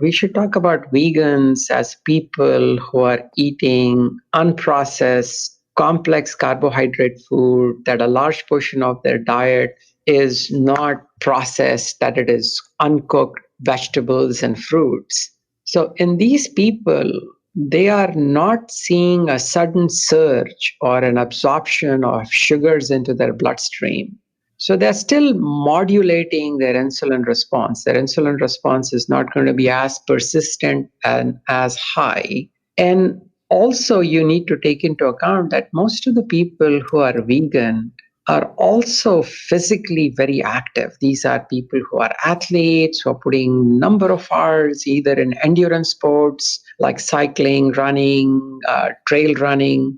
we should talk about vegans as people who are eating unprocessed, complex carbohydrate food, that a large portion of their diet is not processed, that it is uncooked vegetables and fruits. So in these people, they are not seeing a sudden surge or an absorption of sugars into their bloodstream. So they're still modulating their insulin response. Their insulin response is not going to be as persistent and as high. And also, you need to take into account that most of the people who are vegan are also physically very active. These are people who are athletes, who are putting number of hours either in endurance sports like cycling, running, trail running.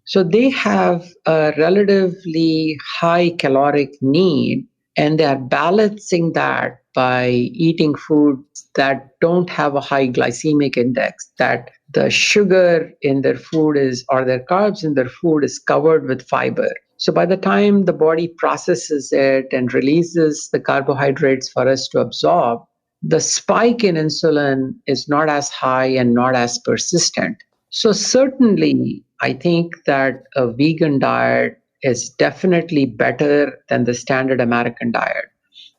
So they have a relatively high caloric need, and they are balancing that by eating foods that don't have a high glycemic index, that the sugar in their food is, or their carbs in their food is covered with fiber. So by the time the body processes it and releases the carbohydrates for us to absorb, the spike in insulin is not as high and not as persistent. So certainly, I think that a vegan diet is definitely better than the standard American diet.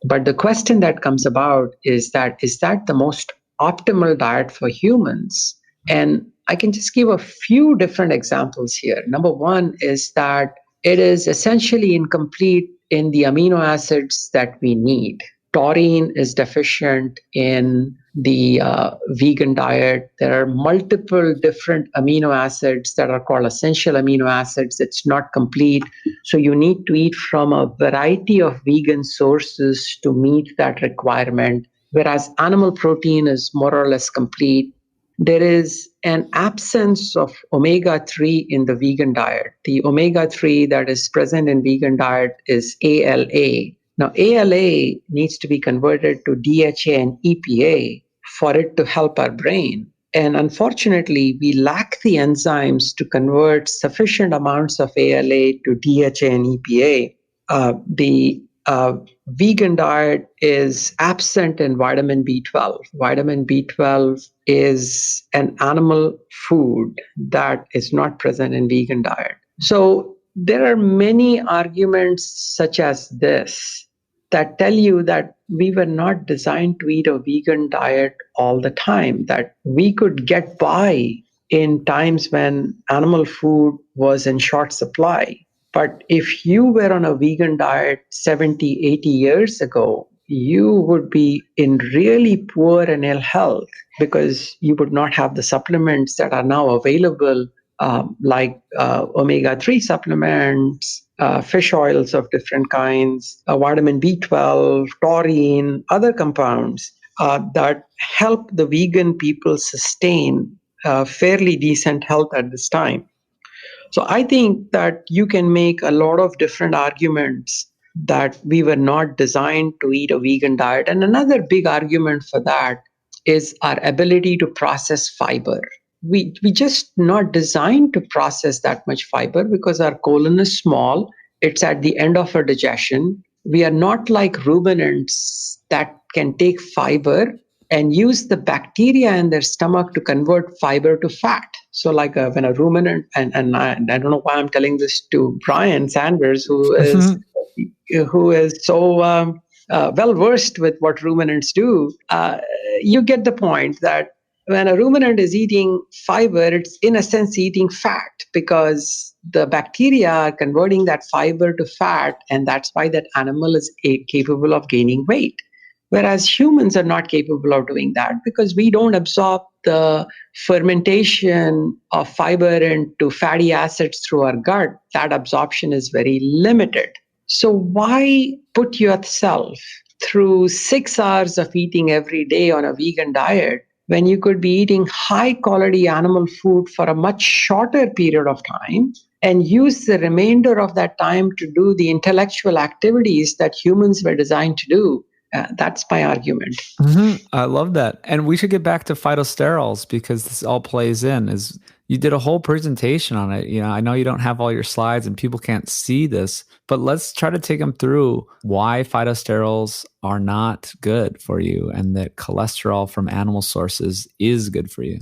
But the question that comes about is that the most optimal diet for humans? And I can just give a few different examples here. Number one is that it is essentially incomplete in the amino acids that we need. Taurine is deficient in the vegan diet. There are multiple different amino acids that are called essential amino acids. It's not complete. So you need to eat from a variety of vegan sources to meet that requirement, whereas animal protein is more or less complete. There is an absence of omega-3 in the vegan diet. The omega-3 that is present in vegan diet is ALA. Now, ALA needs to be converted to DHA and EPA for it to help our brain. And unfortunately, we lack the enzymes to convert sufficient amounts of ALA to DHA and EPA. The vegan diet is absent in vitamin B12. Vitamin B12 is an animal food that is not present in vegan diet. So there are many arguments such as this that tell you that we were not designed to eat a vegan diet all the time, that we could get by in times when animal food was in short supply. But if you were on a vegan diet 70, 80 years ago, you would be in really poor and ill health because you would not have the supplements that are now available, like omega-3 supplements, fish oils of different kinds, vitamin B12, taurine, other compounds that help the vegan people sustain fairly decent health at this time. So I think that you can make a lot of different arguments that we were not designed to eat a vegan diet. And another big argument for that is our ability to process fiber. We just not designed to process that much fiber because our colon is small. It's at the end of our digestion. We are not like ruminants that can take fiber and use the bacteria in their stomach to convert fiber to fat. So like when a ruminant, and I don't know why I'm telling this to Brian Sanders, who is so well versed with what ruminants do, you get the point that when a ruminant is eating fiber, it's in a sense eating fat because the bacteria are converting that fiber to fat, and that's why that animal is capable of gaining weight. Whereas humans are not capable of doing that because we don't absorb the fermentation of fiber into fatty acids through our gut. That absorption is very limited. So why put yourself through 6 hours of eating every day on a vegan diet when you could be eating high quality animal food for a much shorter period of time and use the remainder of that time to do the intellectual activities that humans were designed to do? That's my argument. I love that. And we should get back to phytosterols because this all plays in. Is you did a whole presentation on it. You know, I know you don't have all your slides and people can't see this, but let's try to take them through why phytosterols are not good for you and that cholesterol from animal sources is good for you.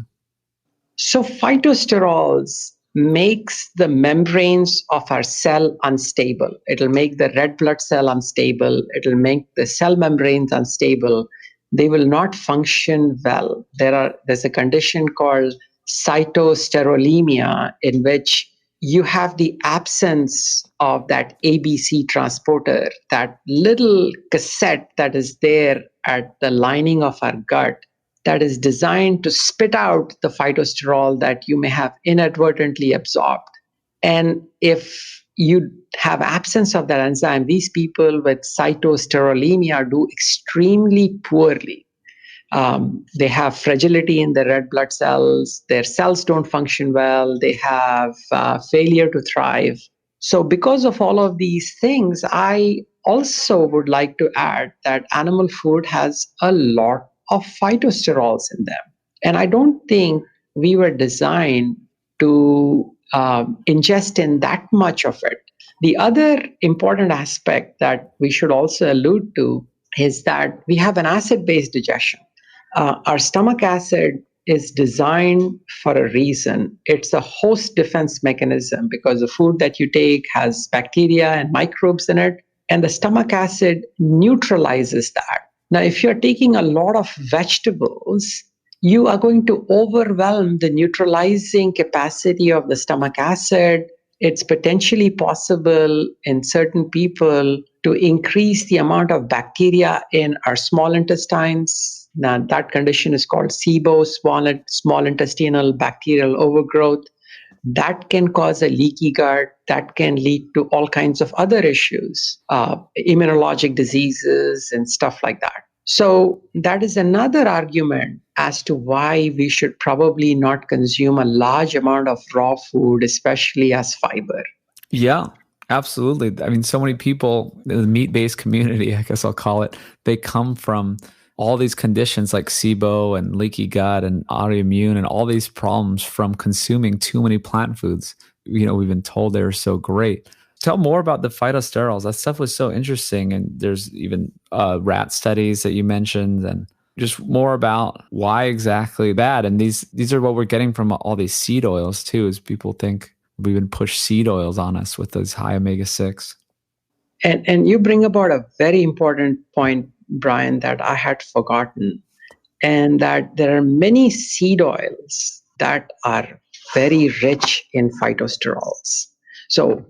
So phytosterols makes the membranes of our cell unstable. It'll make the red blood cell unstable. It'll make the cell membranes unstable. They will not function well. There's a condition called cytosterolemia in which you have the absence of that ABC transporter, that little cassette that is there at the lining of our gut that is designed to spit out the phytosterol that you may have inadvertently absorbed. And if you have absence of that enzyme, these people with cytosterolemia do extremely poorly. They have fragility in their red blood cells. Their cells don't function well. They have failure to thrive. So because of all of these things, I also would like to add that animal food has a lot of phytosterols in them. And I don't think we were designed to ingest in that much of it. The other important aspect that we should also allude to is that we have an acid-based digestion. Our stomach acid is designed for a reason. It's a host defense mechanism because the food that you take has bacteria and microbes in it, and the stomach acid neutralizes that. Now, if you're taking a lot of vegetables, you are going to overwhelm the neutralizing capacity of the stomach acid. It's potentially possible in certain people to increase the amount of bacteria in our small intestines. Now, that condition is called SIBO, small intestinal bacterial overgrowth. That can cause a leaky gut. That can lead to all kinds of other issues, immunologic diseases and stuff like that. So that is another argument as to why we should probably not consume a large amount of raw food, especially as fiber. Yeah, absolutely. I mean, so many people in the meat-based community, I guess I'll call it, they come from all these conditions like SIBO and leaky gut and autoimmune and all these problems from consuming too many plant foods. We've been told they're so great. Tell more about the phytosterols. That stuff was so interesting. And there's even rat studies that you mentioned, and just more about why exactly that. And these are what we're getting from all these seed oils too, is people think we've been pushed seed oils on us with those high omega-6. And you bring about a very important point, Brian, that I had forgotten, and that there are many seed oils that are very rich in phytosterols. So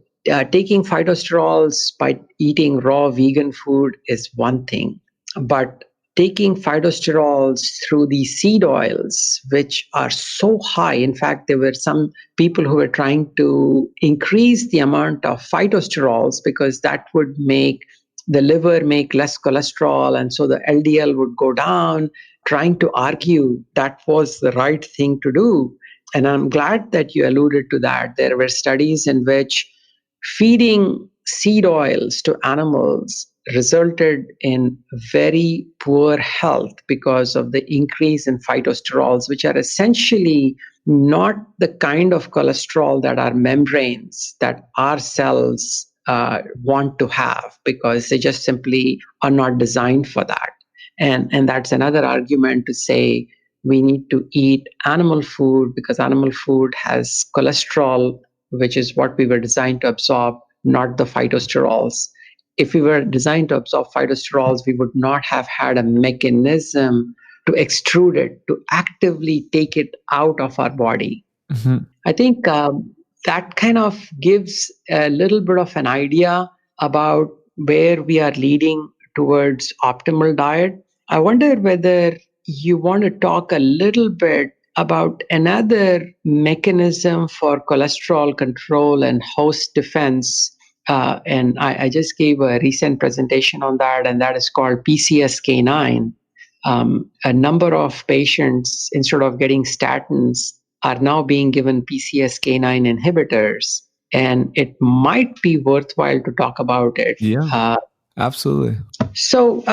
taking phytosterols by eating raw vegan food is one thing, but taking phytosterols through these seed oils, which are so high. In fact, there were some people who were trying to increase the amount of phytosterols because that would make the liver make less cholesterol, and so the LDL would go down, trying to argue that was the right thing to do. And I'm glad that you alluded to that. There were studies in which feeding seed oils to animals resulted in very poor health because of the increase in phytosterols, which are essentially not the kind of cholesterol that our membranes, that our cells want to have, because they just simply are not designed for that. And that's another argument to say we need to eat animal food because animal food has cholesterol, which is what we were designed to absorb, not the phytosterols. If we were designed to absorb phytosterols, we would not have had a mechanism to extrude it, to actively take it out of our body. Mm-hmm. I think that kind of gives a little bit of an idea about where we are leading towards optimal diet. I wonder whether you want to talk a little bit about another mechanism for cholesterol control and host defense. And I just gave a recent presentation on that, and that is called PCSK9. A number of patients, instead of getting statins, are now being given PCSK9 inhibitors, and it might be worthwhile to talk about it. Yeah, absolutely. So,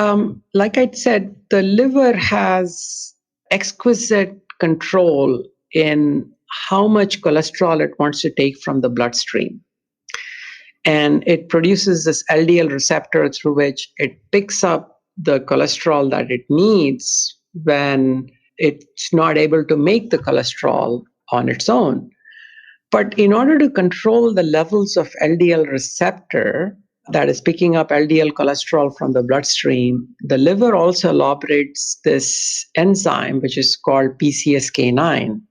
like I said, the liver has exquisite control in how much cholesterol it wants to take from the bloodstream. And it produces this LDL receptor through which it picks up the cholesterol that it needs when it's not able to make the cholesterol on its own. But in order to control the levels of LDL receptor that is picking up LDL cholesterol from the bloodstream, the liver also elaborates this enzyme, which is called PCSK9.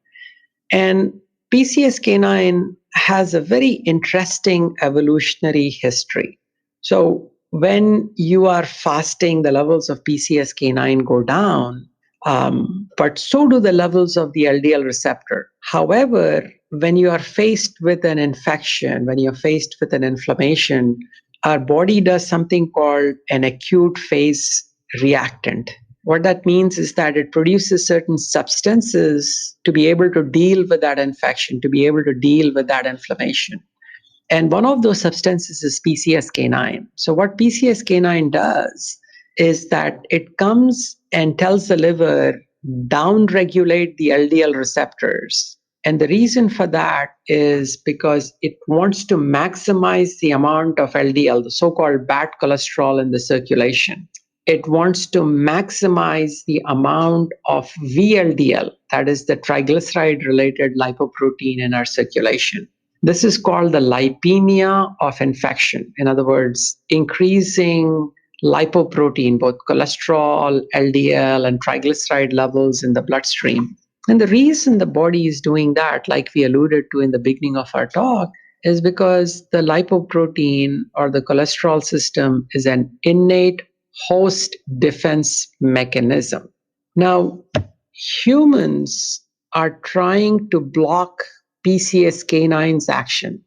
And PCSK9 has a very interesting evolutionary history. So when you are fasting, the levels of PCSK9 go down. but so do the levels of the LDL receptor. However, when you are faced with an infection, when you're faced with an inflammation, our body does something called an acute phase reactant. What that means is that it produces certain substances to be able to deal with that infection, to be able to deal with that inflammation. And one of those substances is PCSK9. So what PCSK9 does is that it comes and tells the liver, downregulate the LDL receptors. And the reason for that is because it wants to maximize the amount of LDL, the so-called bad cholesterol in the circulation. It wants to maximize the amount of VLDL, that is the triglyceride-related lipoprotein in our circulation. This is called the lipemia of infection. In other words, increasing lipoprotein, both cholesterol, LDL, and triglyceride levels in the bloodstream. And the reason the body is doing that, like we alluded to in the beginning of our talk, is because the lipoprotein or the cholesterol system is an innate host defense mechanism. Now, humans are trying to block PCSK9's action,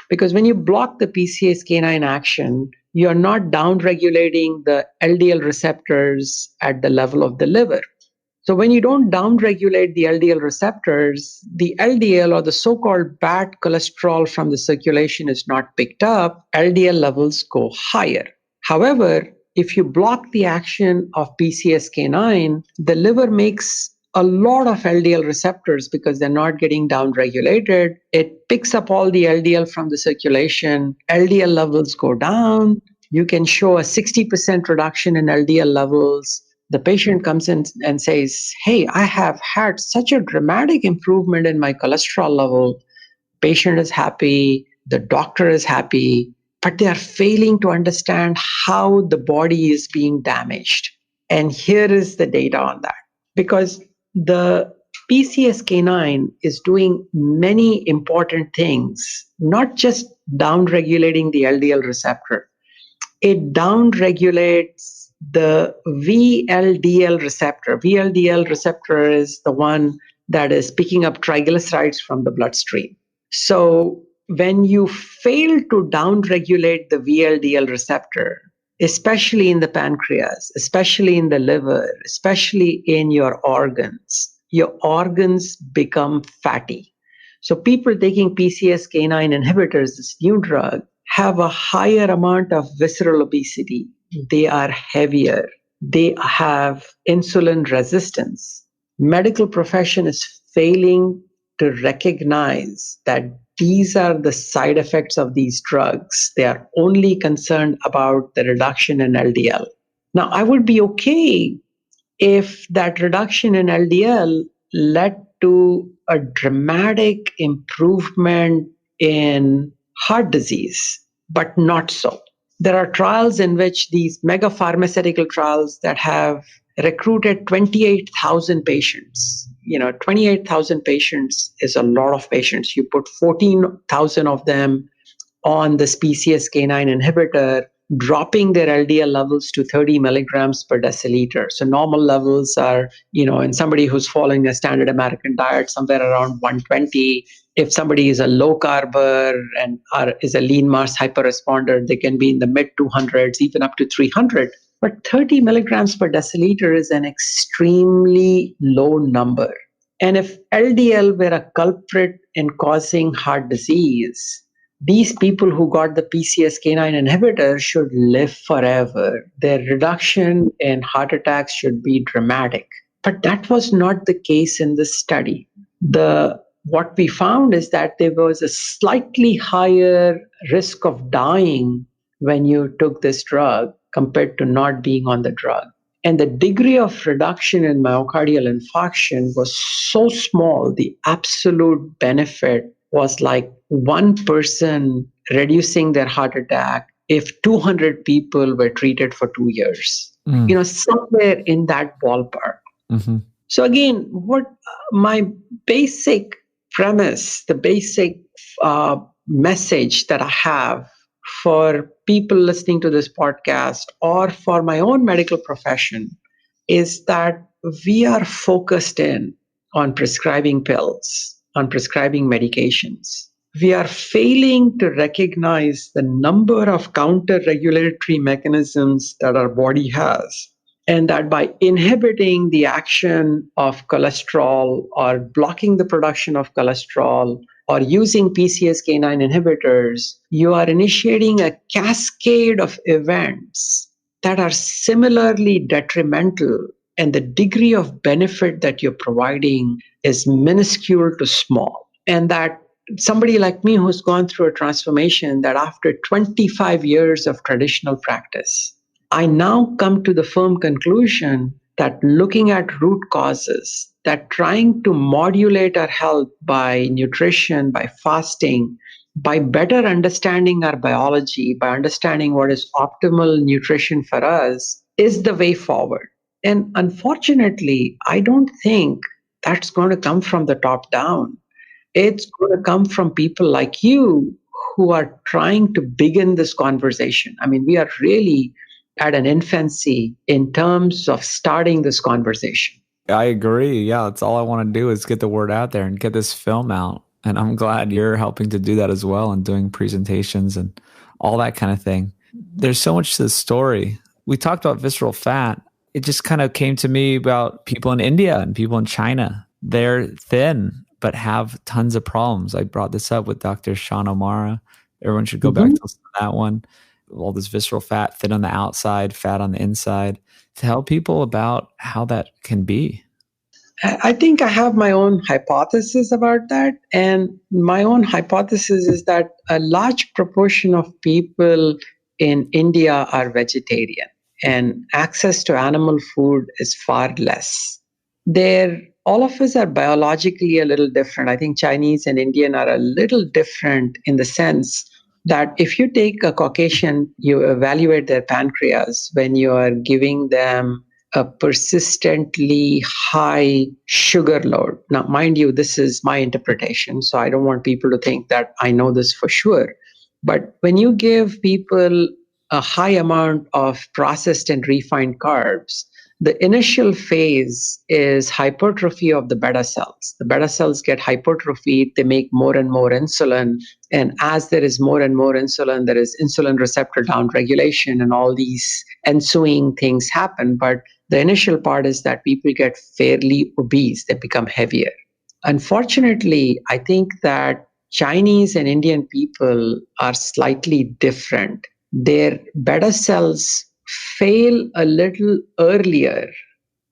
because when you block the PCSK9 action, you're not downregulating the LDL receptors at the level of the liver. So when you don't downregulate the LDL receptors, the LDL or the so-called bad cholesterol from the circulation is not picked up, LDL levels go higher. However, if you block the action of PCSK9, the liver makes a lot of LDL receptors because they're not getting downregulated. It picks up all the LDL from the circulation. LDL levels go down. You can show a 60% reduction in LDL levels. The patient comes in and says, hey, I have had such a dramatic improvement in my cholesterol level. Patient is happy. The doctor is happy. But they are failing to understand how the body is being damaged. And here is the data on that. Because the PCSK9 is doing many important things, not just downregulating the LDL receptor. It downregulates the VLDL receptor. VLDL receptor is the one that is picking up triglycerides from the bloodstream. So when you fail to downregulate the VLDL receptor, especially in the pancreas, especially in the liver, especially in your organs become fatty. So people taking PCSK9 inhibitors, this new drug, have a higher amount of visceral obesity. They are heavier. They have insulin resistance. Medical profession is failing to recognize that these are the side effects of these drugs. They are only concerned about the reduction in LDL. Now, I would be okay if that reduction in LDL led to a dramatic improvement in heart disease, but not so. There are trials in which these mega pharmaceutical trials that have recruited 28,000 patients. 28,000 patients is a lot of patients. You put 14,000 of them on this PCSK9 inhibitor, dropping their LDL levels to 30 milligrams per deciliter. So normal levels are, in somebody who's following a standard American diet, somewhere around 120. If somebody is a low carber and is a lean mass hyperresponder, they can be in the mid 200s, even up to 300. But 30 milligrams per deciliter is an extremely low number. And if LDL were a culprit in causing heart disease, these people who got the PCSK9 inhibitor should live forever. Their reduction in heart attacks should be dramatic. But that was not the case in this study. What we found is that there was a slightly higher risk of dying when you took this drug compared to not being on the drug. And the degree of reduction in myocardial infarction was so small, the absolute benefit was like one person reducing their heart attack if 200 people were treated for 2 years. Somewhere in that ballpark. Mm-hmm. So again, what my basic premise, the basic message that I have for people listening to this podcast or for my own medical profession is that we are focused in on prescribing pills, on prescribing medications. We are failing to recognize the number of counter-regulatory mechanisms that our body has. And that by inhibiting the action of cholesterol or blocking the production of cholesterol or using PCSK9 inhibitors, you are initiating a cascade of events that are similarly detrimental, and the degree of benefit that you're providing is minuscule to small. And that somebody like me who's gone through a transformation, that after 25 years of traditional practice, I now come to the firm conclusion that looking at root causes, that trying to modulate our health by nutrition, by fasting, by better understanding our biology, by understanding what is optimal nutrition for us, is the way forward. And unfortunately, I don't think that's going to come from the top down. It's going to come from people like you who are trying to begin this conversation. I mean, we are really at an infancy in terms of starting this conversation. I agree. Yeah, that's all I want to do is get the word out there and get this film out. And I'm glad you're helping to do that as well and doing presentations and all that kind of thing. There's so much to the story. We talked about visceral fat. It just kind of came to me about people in India and people in China. They're thin, but have tons of problems. I brought this up with Dr. Sean O'Mara. Everyone should go back to listen to that one. All this visceral fat, thin on the outside, fat on the inside. Tell people about how that can be. I think I have my own hypothesis about that. And my own hypothesis is that a large proportion of people in India are vegetarian, and access to animal food is far less. All of us are biologically a little different. I think Chinese and Indian are a little different in the sense that if you take a Caucasian, you evaluate their pancreas when you are giving them a persistently high sugar load. Now, mind you, this is my interpretation, so I don't want people to think that I know this for sure. But when you give people a high amount of processed and refined carbs, the initial phase is hypertrophy of the beta cells. The beta cells get hypertrophied, they make more and more insulin. And as there is more and more insulin, there is insulin receptor downregulation, and all these ensuing things happen. But the initial part is that people get fairly obese, they become heavier. Unfortunately, I think that Chinese and Indian people are slightly different. Their beta cells fail a little earlier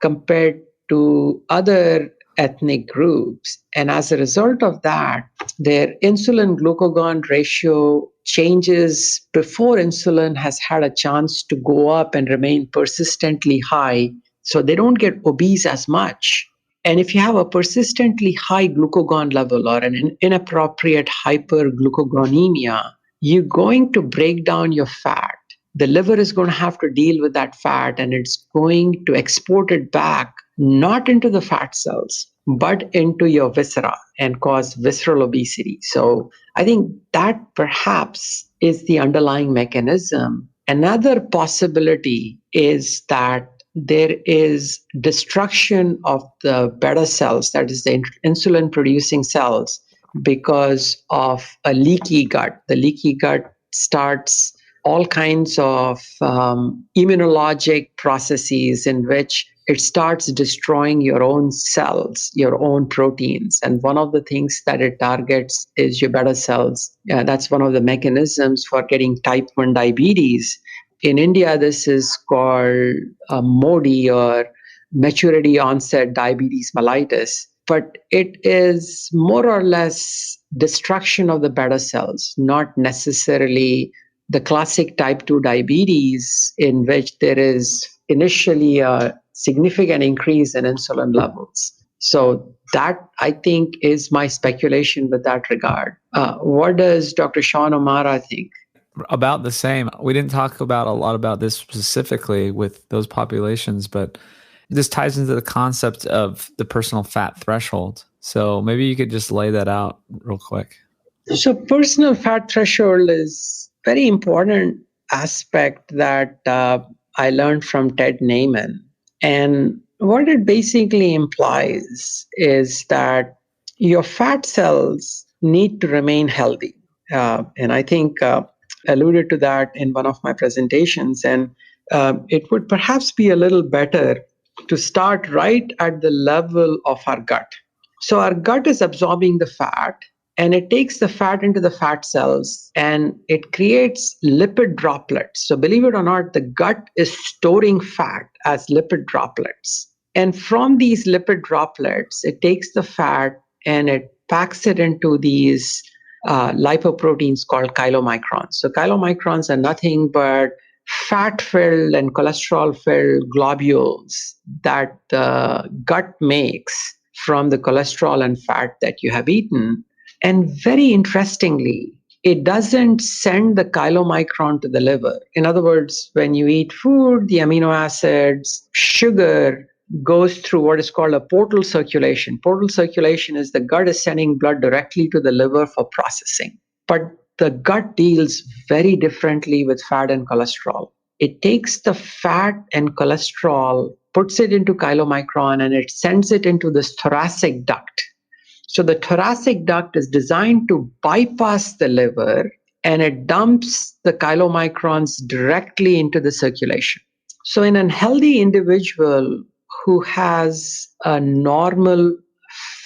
compared to other ethnic groups. And as a result of that, their insulin glucagon ratio changes before insulin has had a chance to go up and remain persistently high. So they don't get obese as much. And if you have a persistently high glucagon level or an inappropriate hyperglucagonemia, you're going to break down your fat. The liver is going to have to deal with that fat, and it's going to export it back, not into the fat cells, but into your viscera and cause visceral obesity. So I think that perhaps is the underlying mechanism. Another possibility is that there is destruction of the beta cells, that is the insulin producing cells, because of a leaky gut. The leaky gut starts all kinds of immunologic processes in which it starts destroying your own cells, your own proteins. And one of the things that it targets is your beta cells. That's one of the mechanisms for getting type 1 diabetes. In India, this is called MODI, or maturity onset diabetes mellitus. But it is more or less destruction of the beta cells, not necessarily the classic type 2 diabetes, in which there is initially a significant increase in insulin levels. So that, I think, is my speculation with that regard. What does Dr. Sean O'Mara think? About the same. We didn't talk about a lot about this specifically with those populations, but this ties into the concept of the personal fat threshold. So maybe you could just lay that out real quick. So personal fat threshold is very important aspect that I learned from Ted Naiman. And What it basically implies is that your fat cells need to remain healthy. And I think alluded to that in one of my presentations. And it would perhaps be a little better to start right at the level of our gut. So our gut is absorbing the fat, and it takes the fat into the fat cells and it creates lipid droplets. So believe it or not, the gut is storing fat as lipid droplets. And from these lipid droplets, it takes the fat and it packs it into these lipoproteins called chylomicrons. So chylomicrons are nothing but fat-filled and cholesterol-filled globules that the gut makes from the cholesterol and fat that you have eaten. And very interestingly, it doesn't send the chylomicron to the liver. In other words, when you eat food, the amino acids, sugar goes through what is called a portal circulation. Portal circulation is the gut is sending blood directly to the liver for processing. But the gut deals very differently with fat and cholesterol. It takes the fat and cholesterol, puts it into chylomicron, and it sends it into this thoracic duct. So the thoracic duct is designed to bypass the liver, and it dumps the chylomicrons directly into the circulation. So in a healthy individual who has a normal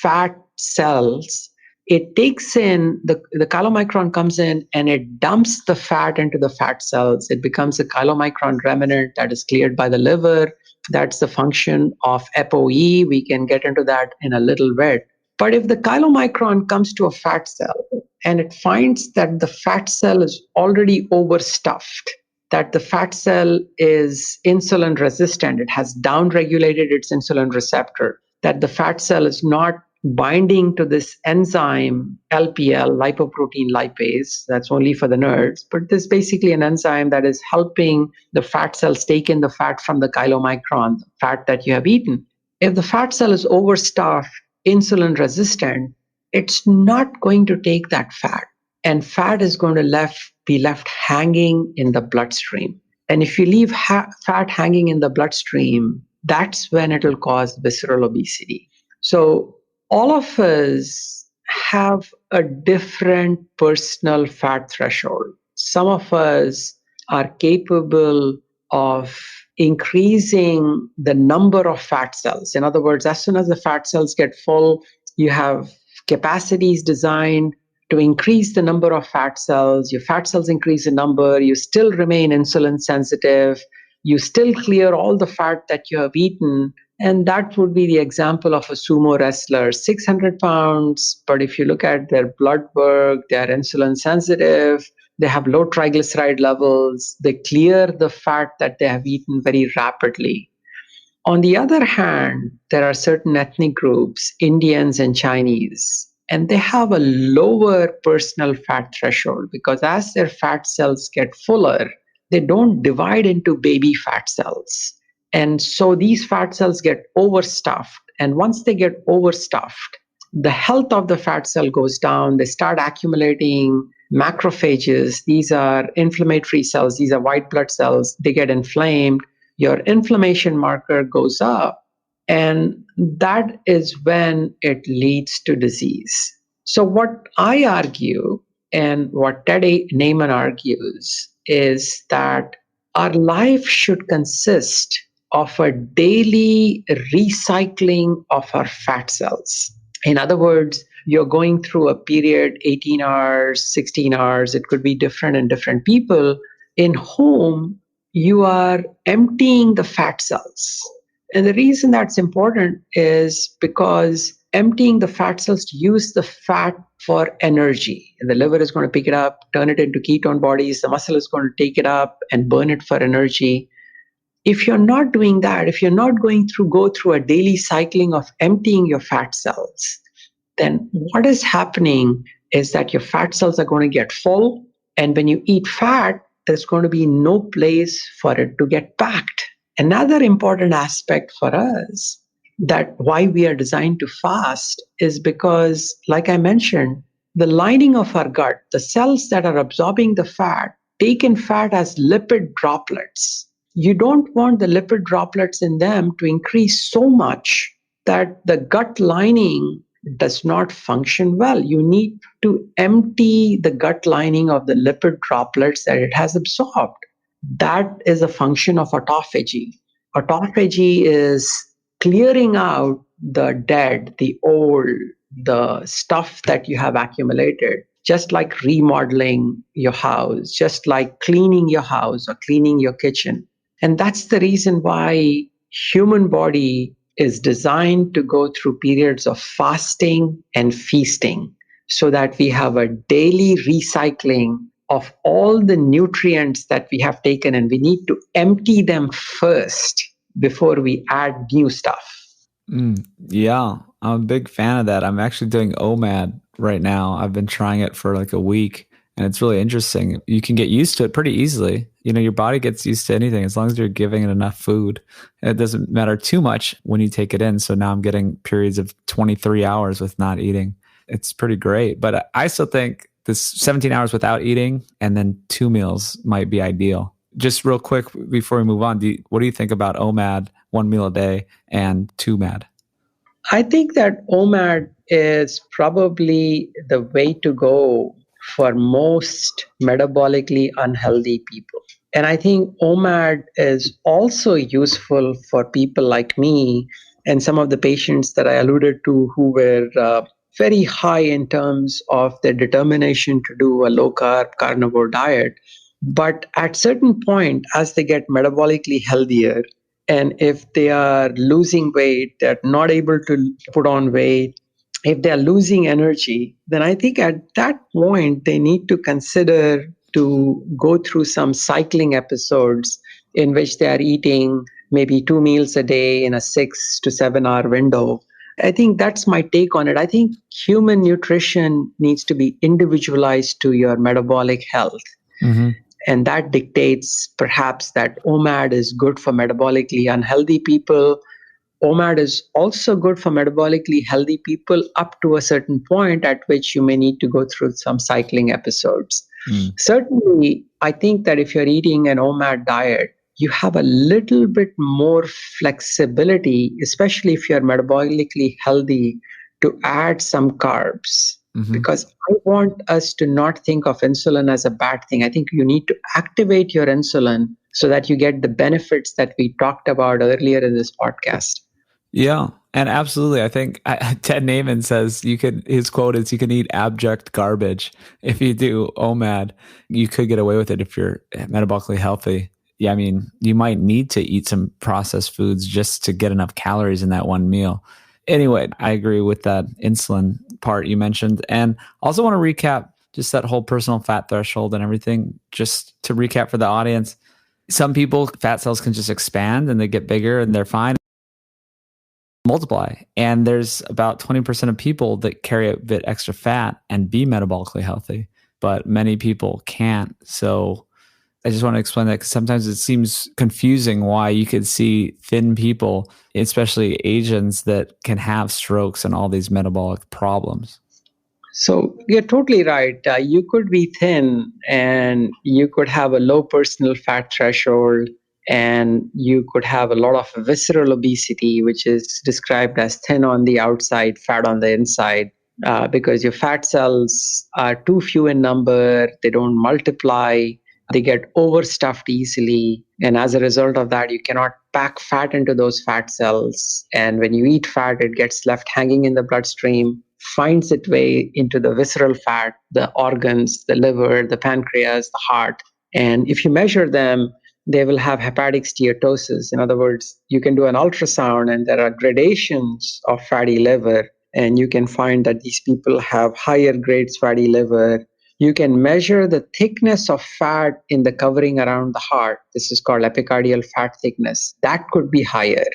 fat cells, it takes in, the chylomicron comes in and it dumps the fat into the fat cells. It becomes a chylomicron remnant that is cleared by the liver. That's the function of ApoE. We can get into that in a little bit. But if the chylomicron comes to a fat cell and it finds that the fat cell is already overstuffed, that the fat cell is insulin resistant, it has downregulated its insulin receptor, that the fat cell is not binding to this enzyme, LPL, lipoprotein lipase, that's only for the nerds, but this is basically an enzyme that is helping the fat cells take in the fat from the chylomicron, the fat that you have eaten. If the fat cell is overstuffed, insulin resistant, it's not going to take that fat. And fat is going to be left hanging in the bloodstream. And if you leave fat hanging in the bloodstream, that's when it will cause visceral obesity. So all of us have a different personal fat threshold. Some of us are capable of increasing the number of fat cells. In other words, as soon as the fat cells get full, you have capacities designed to increase the number of fat cells. Your fat cells increase in number. You still remain insulin sensitive. You still clear all the fat that you have eaten. And that would be the example of a sumo wrestler, 600 pounds. But if you look at their blood work, they are insulin sensitive. They have low triglyceride levels. They clear the fat that they have eaten very rapidly. On the other hand, there are certain ethnic groups, Indians and Chinese, and they have a lower personal fat threshold because as their fat cells get fuller, they don't divide into baby fat cells. And so these fat cells get overstuffed. And once they get overstuffed, the health of the fat cell goes down. They start accumulating macrophages. These are inflammatory cells. These are white blood cells. They get inflamed. Your inflammation marker goes up. And that is when it leads to disease. So what I argue and what Ted Naiman argues is that our life should consist of a daily recycling of our fat cells. In other words, you're going through a period, 18 hours, 16 hours, it could be different in different people, in whom you are emptying the fat cells. And the reason that's important is because emptying the fat cells to use the fat for energy. And the liver is going to pick it up, turn it into ketone bodies. The muscle is going to take it up and burn it for energy. If you're not doing that, if you're not go through a daily cycling of emptying your fat cells, then what is happening is that your fat cells are going to get full. And when you eat fat, there's going to be no place for it to get packed. Another important aspect for us that why we are designed to fast is because, like I mentioned, the lining of our gut, the cells that are absorbing the fat, take in fat as lipid droplets. you don't want the lipid droplets in them to increase so much that the gut lining does not function well. You need to empty the gut lining of the lipid droplets that it has absorbed. That is a function of autophagy. Autophagy is clearing out the dead, the old, the stuff that you have accumulated, just like remodeling your house, just like cleaning your house or cleaning your kitchen. And that's the reason why human body is designed to go through periods of fasting and feasting so that we have a daily recycling of all the nutrients that we have taken, and we need to empty them first before we add new stuff. Yeah, I'm a big fan of that. I'm actually doing OMAD right now. I've been trying it for like a week, and it's really interesting. You can get used to it pretty easily. Your body gets used to anything as long as you're giving it enough food. And it doesn't matter too much when you take it in. So now I'm getting periods of 23 hours with not eating. It's pretty great. But I still think this 17 hours without eating and then 2 meals might be ideal. Just real quick before we move on, what do you think about OMAD, 1 meal a day, and 2MAD? I think that OMAD is probably the way to go for most metabolically unhealthy people. And I think OMAD is also useful for people like me and some of the patients that I alluded to who were very high in terms of their determination to do a low-carb carnivore diet. But at certain point, as they get metabolically healthier, and if they are losing weight, they're not able to put on weight, if they're losing energy, then I think at that point, they need to consider to go through some cycling episodes in which they are eating maybe 2 meals a day in a 6 to 7 hour window. I think that's my take on it. I think human nutrition needs to be individualized to your metabolic health. Mm-hmm. And that dictates perhaps that OMAD is good for metabolically unhealthy people. OMAD is also good for metabolically healthy people up to a certain point at which you may need to go through some cycling episodes. Certainly, I think that if you're eating an OMAD diet, you have a little bit more flexibility, especially if you're metabolically healthy, to add some carbs. Mm-hmm. Because I want us to not think of insulin as a bad thing. I think you need to activate your insulin so that you get the benefits that we talked about earlier in this podcast. Yeah, and absolutely. I think Ted Naiman says his quote is, you can eat abject garbage. If you do OMAD, you could get away with it if you're metabolically healthy. Yeah, I mean, you might need to eat some processed foods just to get enough calories in that one meal. Anyway, I agree with that insulin part you mentioned. And also want to recap just that whole personal fat threshold and everything. Just to recap for the audience, some people, fat cells can just expand and they get bigger and they're fine. Multiply. And there's about 20% of people that carry a bit extra fat and be metabolically healthy, but many people can't. So I just want to explain that because sometimes it seems confusing why you could see thin people, especially Asians, that can have strokes and all these metabolic problems. So you're totally right. You could be thin and you could have a low personal fat threshold, and you could have a lot of visceral obesity, which is described as thin on the outside, fat on the inside, because your fat cells are too few in number, they don't multiply, they get overstuffed easily. And as a result of that, you cannot pack fat into those fat cells. And when you eat fat, it gets left hanging in the bloodstream, finds its way into the visceral fat, the organs, the liver, the pancreas, the heart. And if you measure them, they will have hepatic steatosis. In other words, you can do an ultrasound and there are gradations of fatty liver. And you can find that these people have higher grades fatty liver. You can measure the thickness of fat in the covering around the heart. This is called epicardial fat thickness. That could be higher.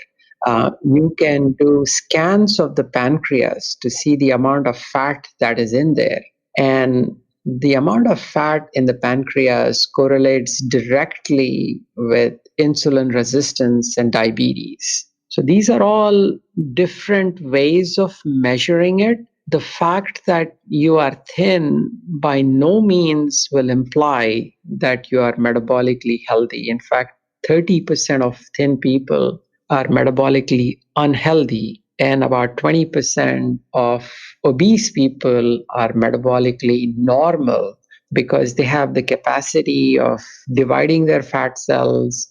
You can do scans of the pancreas to see the amount of fat that is in there. And the amount of fat in the pancreas correlates directly with insulin resistance and diabetes. So these are all different ways of measuring it. The fact that you are thin by no means will imply that you are metabolically healthy. In fact, 30% of thin people are metabolically unhealthy, and about 20% of obese people are metabolically normal because they have the capacity of dividing their fat cells,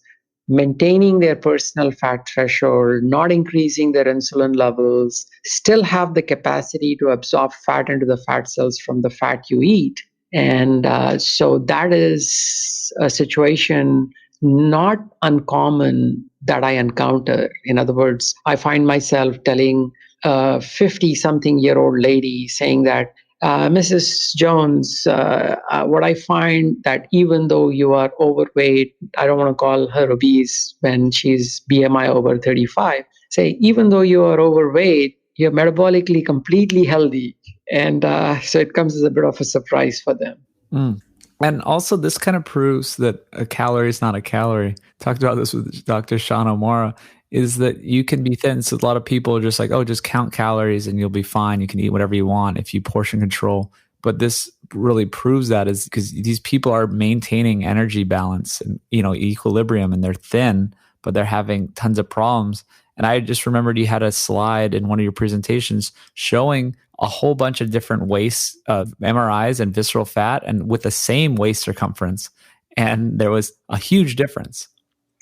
maintaining their personal fat threshold, not increasing their insulin levels, still have the capacity to absorb fat into the fat cells from the fat you eat. And so that is a situation not uncommon that I encounter. In other words, I find myself telling a 50-something-year-old lady saying that, Mrs. Jones, what I find that even though you are overweight, I don't want to call her obese when she's BMI over 35, say, even though you are overweight, you're metabolically completely healthy. And so it comes as a bit of a surprise for them. Mm. And also, this kind of proves that a calorie is not a calorie. Talked about this with Dr. Sean O'Mara, is that you can be thin. So a lot of people are just like, oh, just count calories and you'll be fine. You can eat whatever you want if you portion control. But this really proves that, is because these people are maintaining energy balance and, equilibrium, and they're thin, but they're having tons of problems. And I just remembered you had a slide in one of your presentations showing a whole bunch of different wastes of MRIs and visceral fat, and with the same waist circumference. And there was a huge difference.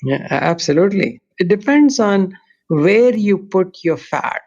Yeah, absolutely. It depends on where you put your fat.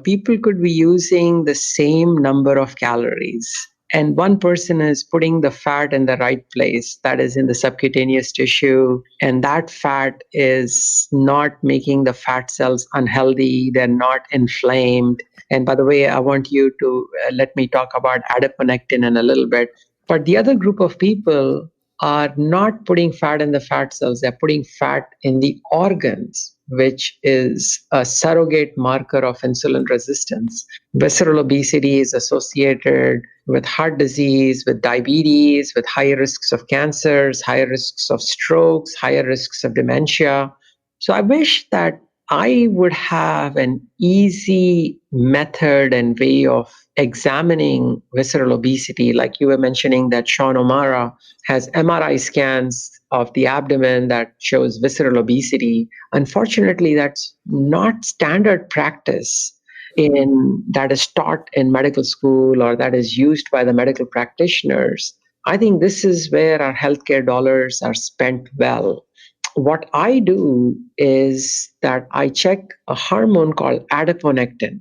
People could be using the same number of calories, and one person is putting the fat in the right place, that is in the subcutaneous tissue, and that fat is not making the fat cells unhealthy. They're not inflamed. And by the way, I want you to let me talk about adiponectin in a little bit. But the other group of people are not putting fat in the fat cells. They're putting fat in the organs, which is a surrogate marker of insulin resistance. Visceral obesity is associated with heart disease, with diabetes, with higher risks of cancers, higher risks of strokes, higher risks of dementia. So I wish that I would have an easy method and way of examining visceral obesity. Like you were mentioning that Sean O'Mara has MRI scans of the abdomen that shows visceral obesity. Unfortunately, that's not standard practice that is taught in medical school or that is used by the medical practitioners. I think this is where our healthcare dollars are spent well. What I do is that I check a hormone called adiponectin.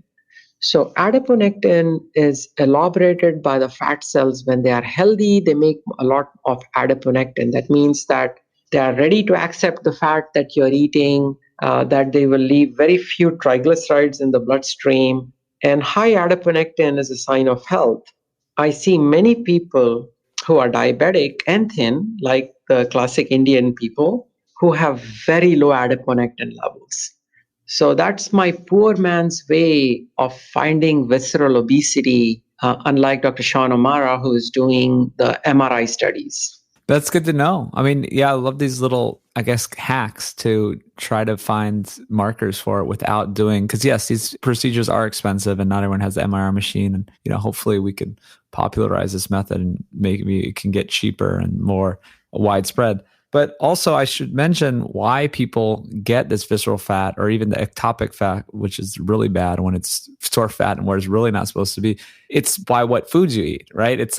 So adiponectin is elaborated by the fat cells. When they are healthy, they make a lot of adiponectin. That means that they are ready to accept the fat that you're eating, that they will leave very few triglycerides in the bloodstream. And high adiponectin is a sign of health. I see many people who are diabetic and thin, like the classic Indian people, who have very low adiponectin levels. So that's my poor man's way of finding visceral obesity, unlike Dr. Sean O'Mara, who is doing the MRI studies. That's good to know. I mean, yeah, I love these little, hacks to try to find markers for it without doing, because yes, these procedures are expensive and not everyone has the MRI machine. And, hopefully we can popularize this method and maybe it can get cheaper and more widespread. But also I should mention why people get this visceral fat or even the ectopic fat, which is really bad when it's store fat and where it's really not supposed to be. It's by what foods you eat, right? It's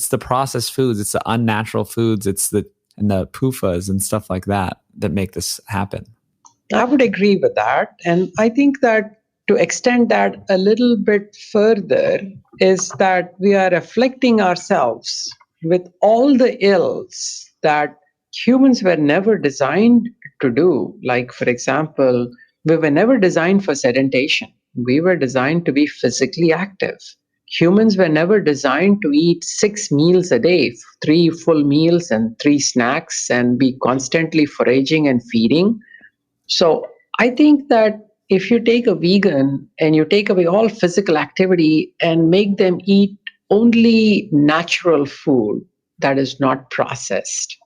the processed foods, it's the unnatural foods, it's the PUFAs and stuff like that make this happen. I would agree with that. And I think that to extend that a little bit further is that we are afflicting ourselves with all the ills that humans were never designed to do. Like, for example, we were never designed for sedentation. We were designed to be physically active. Humans were never designed to eat 6 meals a day, 3 full meals and 3 snacks, and be constantly foraging and feeding. So I think that if you take a vegan and you take away all physical activity and make them eat only natural food that is not processed,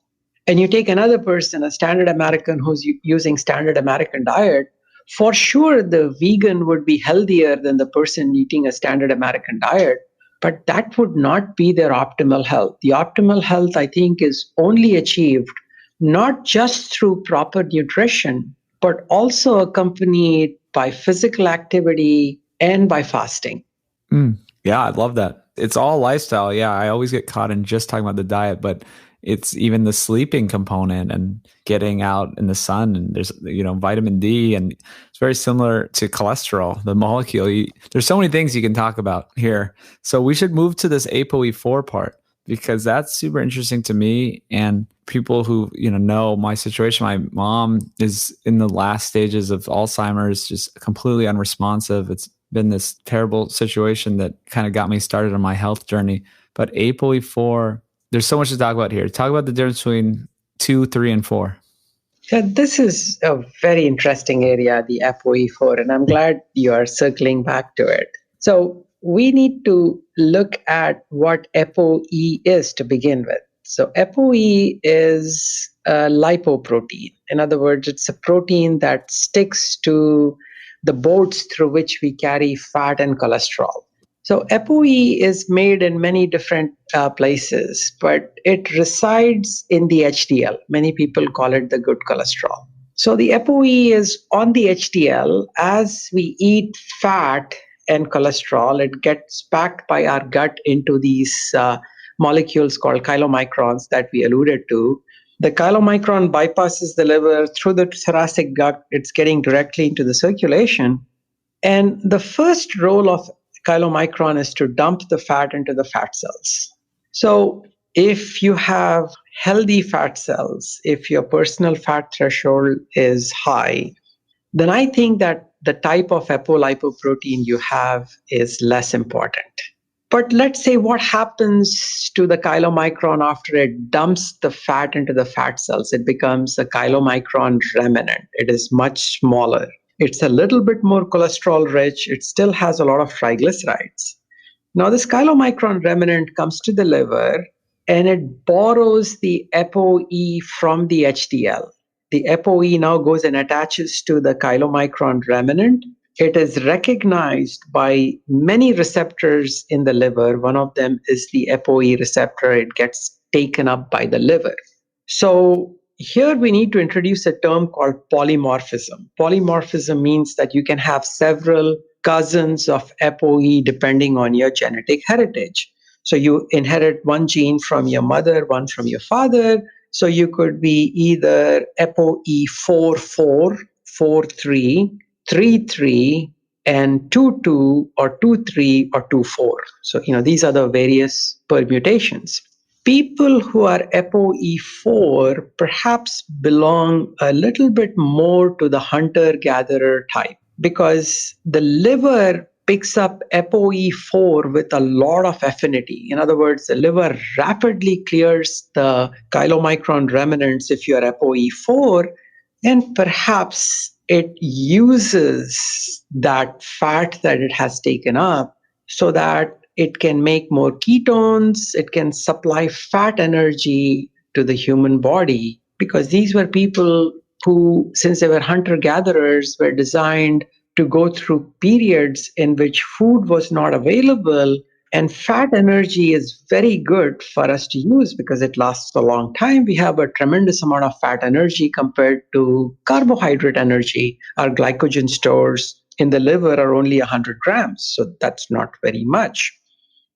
and you take another person, a standard American who's using standard American diet, for sure the vegan would be healthier than the person eating a standard American diet, but that would not be their optimal health. The optimal health, I think, is only achieved not just through proper nutrition, but also accompanied by physical activity and by fasting. Yeah, I love that. It's all lifestyle. Yeah, I always get caught in just talking about the diet, but it's even the sleeping component and getting out in the sun, and there's vitamin D, and it's very similar to cholesterol, the molecule. There's so many things you can talk about here. So we should move to this ApoE4 part, because that's super interesting to me and people who know my situation. My mom is in the last stages of Alzheimer's, just completely unresponsive. It's been this terrible situation that kind of got me started on my health journey. But ApoE4, there's so much to talk about here. Talk about the difference between 2, 3, and 4. Yeah, this is a very interesting area, the ApoE4, and I'm glad you are circling back to it. So we need to look at what ApoE is to begin with. So ApoE is a lipoprotein. In other words, it's a protein that sticks to the boards through which we carry fat and cholesterol. So ApoE is made in many different places, but it resides in the HDL. Many people call it the good cholesterol. So the ApoE is on the HDL. As we eat fat and cholesterol, it gets packed by our gut into these molecules called chylomicrons that we alluded to. The chylomicron bypasses the liver through the thoracic gut. It's getting directly into the circulation. And the first role of chylomicron is to dump the fat into the fat cells. So if you have healthy fat cells, if your personal fat threshold is high, then I think that the type of apolipoprotein you have is less important. But let's say what happens to the chylomicron after it dumps the fat into the fat cells. It becomes a chylomicron remnant. It is much smaller. It's a little bit more cholesterol rich. It still has a lot of triglycerides. Now, this chylomicron remnant comes to the liver and it borrows the ApoE from the HDL. The ApoE now goes and attaches to the chylomicron remnant. It is recognized by many receptors in the liver. One of them is the ApoE receptor. It gets taken up by the liver. So here we need to introduce a term called polymorphism. Polymorphism means that you can have several cousins of ApoE depending on your genetic heritage. So you inherit one gene from your mother, one from your father. So you could be either ApoE4, 4, 3, and 2, or 2, or 2, 4. So, these are the various permutations. People who are ApoE4 perhaps belong a little bit more to the hunter-gatherer type, because the liver picks up ApoE4 with a lot of affinity. In other words, the liver rapidly clears the chylomicron remnants if you're ApoE4, and perhaps it uses that fat that it has taken up so that it can make more ketones, it can supply fat energy to the human body, because these were people who, since they were hunter-gatherers, were designed to go through periods in which food was not available. And fat energy is very good for us to use because it lasts a long time. We have a tremendous amount of fat energy compared to carbohydrate energy. Our glycogen stores in the liver are only 100 grams, so that's not very much.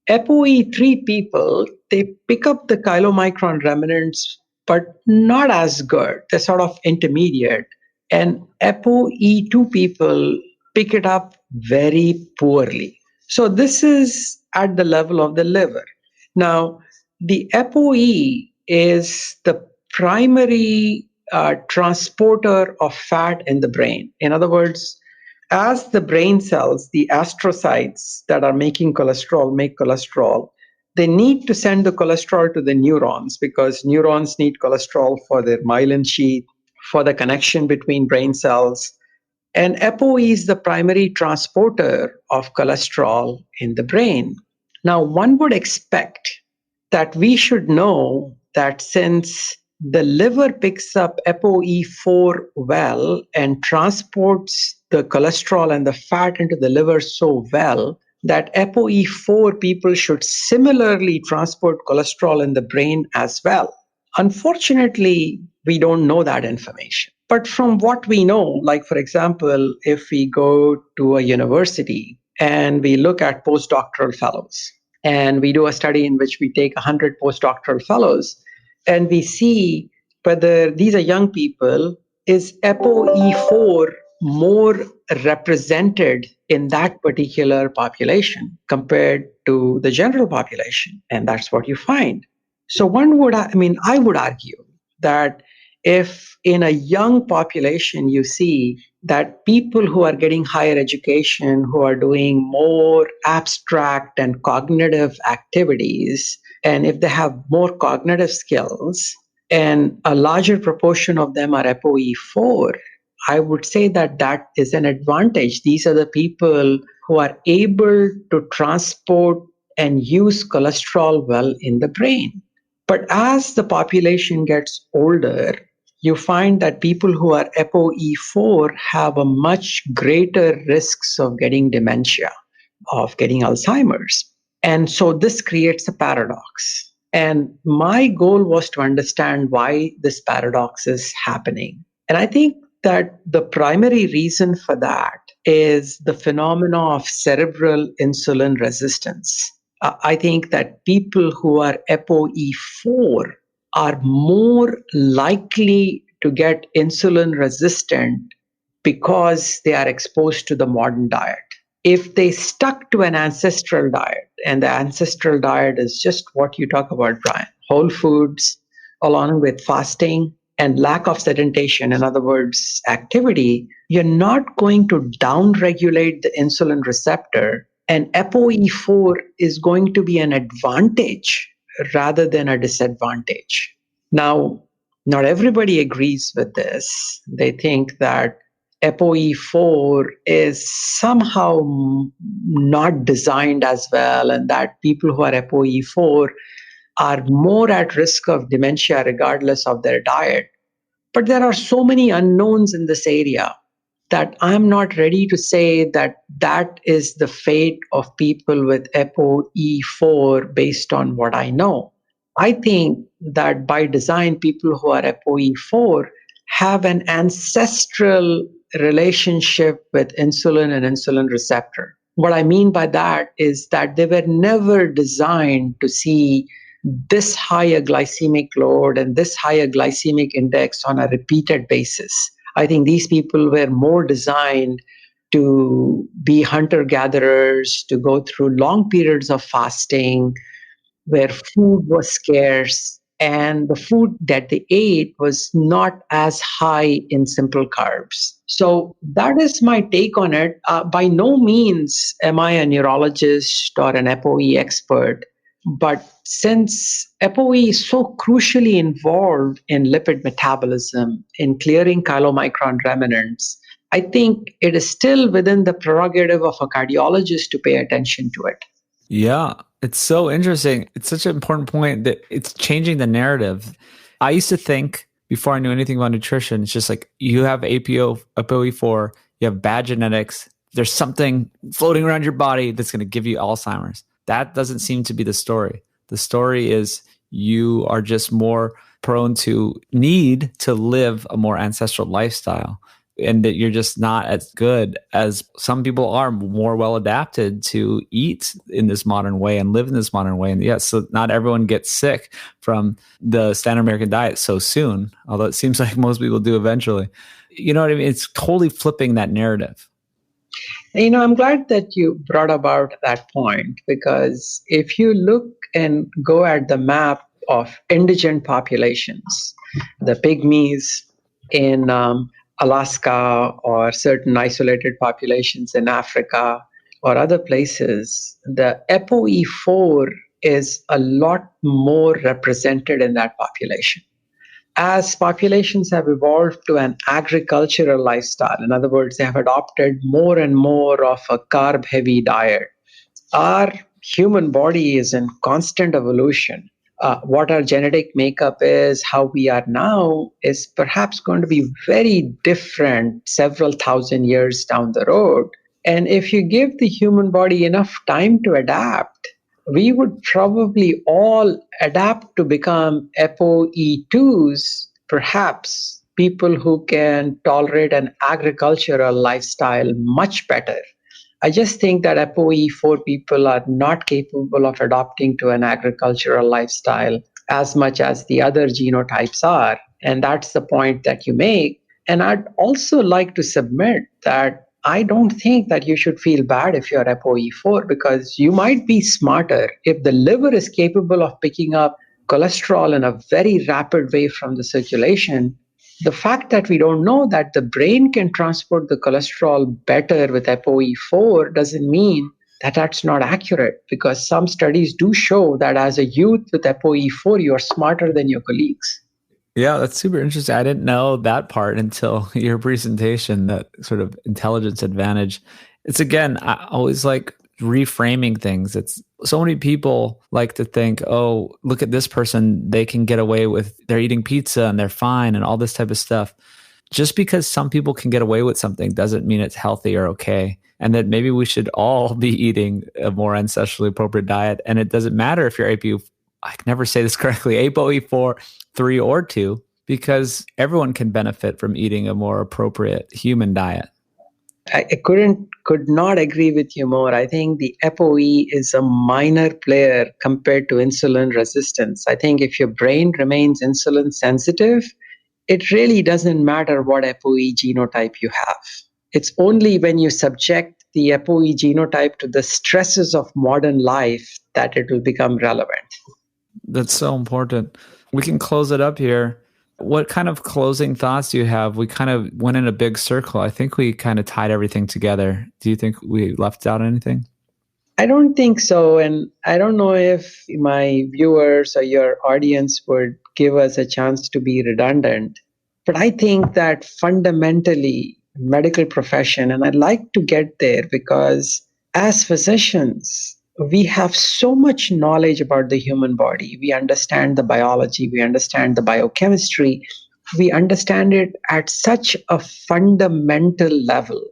ApoE3 people, they pick up the chylomicron remnants, but not as good. They're sort of intermediate. And ApoE2 people pick it up very poorly. So this is at the level of the liver. Now, the ApoE is the primary transporter of fat in the brain. In other words, as the brain cells, the astrocytes that are making cholesterol make cholesterol, they need to send the cholesterol to the neurons, because neurons need cholesterol for their myelin sheath, for the connection between brain cells. And ApoE is the primary transporter of cholesterol in the brain. Now, one would expect that we should know that since the liver picks up ApoE4 well and transports the cholesterol and the fat into the liver so well, that ApoE4 people should similarly transport cholesterol in the brain as well. Unfortunately, we don't know that information. But from what we know, like for example, if we go to a university and we look at postdoctoral fellows, and we do a study in which we take 100 postdoctoral fellows, and we see whether these are young people, is ApoE4 more represented in that particular population compared to the general population? And that's what you find. So I would argue that if in a young population you see that people who are getting higher education, who are doing more abstract and cognitive activities, and if they have more cognitive skills, and a larger proportion of them are ApoE4, I would say that that is an advantage. These are the people who are able to transport and use cholesterol well in the brain. But as the population gets older, you find that people who are ApoE4 have a much greater risks of getting dementia, of getting Alzheimer's. And so this creates a paradox. And my goal was to understand why this paradox is happening. And I think that the primary reason for that is the phenomena of cerebral insulin resistance. I think that people who are ApoE4 are more likely to get insulin resistant because they are exposed to the modern diet. If they stuck to an ancestral diet, and the ancestral diet is just what you talk about, Brian, whole foods, along with fasting and lack of sedation, in other words, activity, you're not going to downregulate the insulin receptor, and ApoE4 is going to be an advantage rather than a disadvantage. Now, not everybody agrees with this. They think that ApoE4 is somehow not designed as well, and that people who are ApoE4 are more at risk of dementia regardless of their diet. But there are so many unknowns in this area that I'm not ready to say that that is the fate of people with ApoE4 based on what I know. I think that by design, people who are ApoE4 have an ancestral relationship with insulin and insulin receptor. What I mean by that is that they were never designed to see this higher glycemic load and this higher glycemic index on a repeated basis. I think these people were more designed to be hunter-gatherers, to go through long periods of fasting where food was scarce, and the food that they ate was not as high in simple carbs. So that is my take on it. By no means am I a neurologist or an ApoE expert, but since ApoE is so crucially involved in lipid metabolism, in clearing chylomicron remnants, I think it is still within the prerogative of a cardiologist to pay attention to it. Yeah, it's so interesting. It's such an important point that it's changing the narrative. I used to think before I knew anything about nutrition, it's just like you have ApoE4, you have bad genetics, there's something floating around your body that's going to give you Alzheimer's. That doesn't seem to be the story. The story is you are just more prone to need to live a more ancestral lifestyle, and that you're just not as good as some people are, more well adapted to eat in this modern way and live in this modern way. And yes, so not everyone gets sick from the standard American diet so soon, although it seems like most people do eventually. You know what I mean? It's totally flipping that narrative. I'm glad that you brought about that point, because if you look and go at the map of indigent populations, the pygmies in Alaska, or certain isolated populations in Africa or other places, the ApoE4 is a lot more represented in that population. As populations have evolved to an agricultural lifestyle, in other words, they have adopted more and more of a carb-heavy diet, our human body is in constant evolution. What our genetic makeup is, how we are now, is perhaps going to be very different several thousand years down the road. And if you give the human body enough time to adapt, we would probably all adapt to become ApoE2s perhaps people who can tolerate an agricultural lifestyle much better. I just think that ApoE4 people are not capable of adopting to an agricultural lifestyle as much as the other genotypes are. And that's the point that you make. And I'd also like to submit that I don't think that you should feel bad if you're ApoE4, because you might be smarter. If the liver is capable of picking up cholesterol in a very rapid way from the circulation, the fact that we don't know that the brain can transport the cholesterol better with ApoE4 doesn't mean that that's not accurate, because some studies do show that as a youth with ApoE4, you're smarter than your colleagues. Yeah, that's super interesting. I didn't know that part until your presentation, that sort of intelligence advantage. It's, again, I always like reframing things. It's so many people like to think, oh, look at this person, they can get away with, they're eating pizza and they're fine and all this type of stuff. Just because some people can get away with something doesn't mean it's healthy or okay. And that maybe we should all be eating a more ancestrally appropriate diet. And it doesn't matter if you're I can never say this correctly, ApoE4, 3 or 2, because everyone can benefit from eating a more appropriate human diet. I could not agree with you more. I think the ApoE is a minor player compared to insulin resistance. I think if your brain remains insulin sensitive, it really doesn't matter what ApoE genotype you have. It's only when you subject the ApoE genotype to the stresses of modern life that it will become relevant. That's so important. We can close it up here. What kind of closing thoughts do you have? We kind of went in a big circle. I think we kind of tied everything together. Do you think we left out anything? I don't think so. And I don't know if my viewers or your audience would give us a chance to be redundant. But I think that fundamentally, medical profession, and I'd like to get there because as physicians, we have so much knowledge about the human body. We understand the biology, we understand the biochemistry, we understand it at such a fundamental level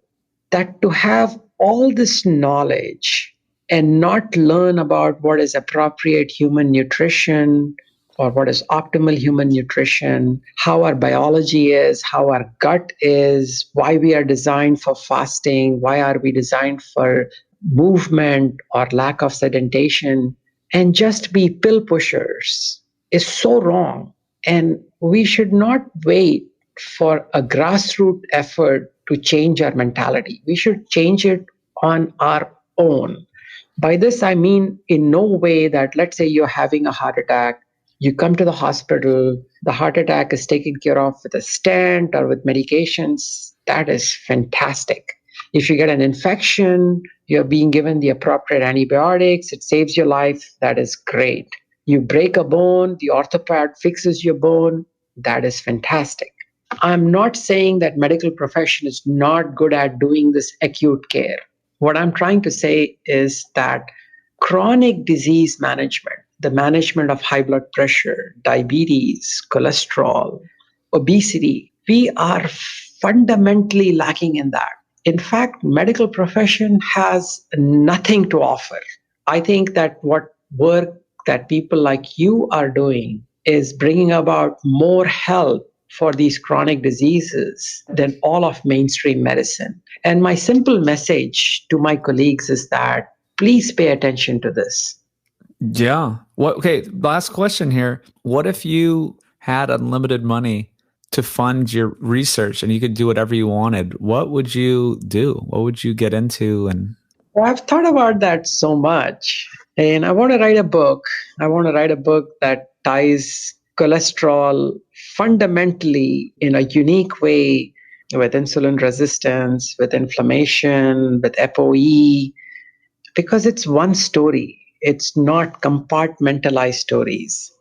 that to have all this knowledge and not learn about what is appropriate human nutrition or what is optimal human nutrition, how our biology is, how our gut is, why we are designed for fasting, why are we designed for movement or lack of sedation, and just be pill pushers is so wrong. And we should not wait for a grassroots effort to change our mentality. We should change it on our own. By this, I mean in no way that, let's say you're having a heart attack, you come to the hospital, the heart attack is taken care of with a stent or with medications. That is fantastic. If you get an infection, you're being given the appropriate antibiotics, it saves your life, that is great. You break a bone, the orthoped fixes your bone, that is fantastic. I'm not saying that medical profession is not good at doing this acute care. What I'm trying to say is that chronic disease management, the management of high blood pressure, diabetes, cholesterol, obesity, we are fundamentally lacking in that. In fact, medical profession has nothing to offer. I think that what work that people like you are doing is bringing about more help for these chronic diseases than all of mainstream medicine. And my simple message to my colleagues is that please pay attention to this. Yeah. Okay, last question here. What if you had unlimited money to fund your research and you could do whatever you wanted? What would you do? What would you get into? Well, I've thought about that so much. And I want to write a book. I want to write a book that ties cholesterol fundamentally in a unique way with insulin resistance, with inflammation, with ApoE, because it's one story. It's not compartmentalized stories.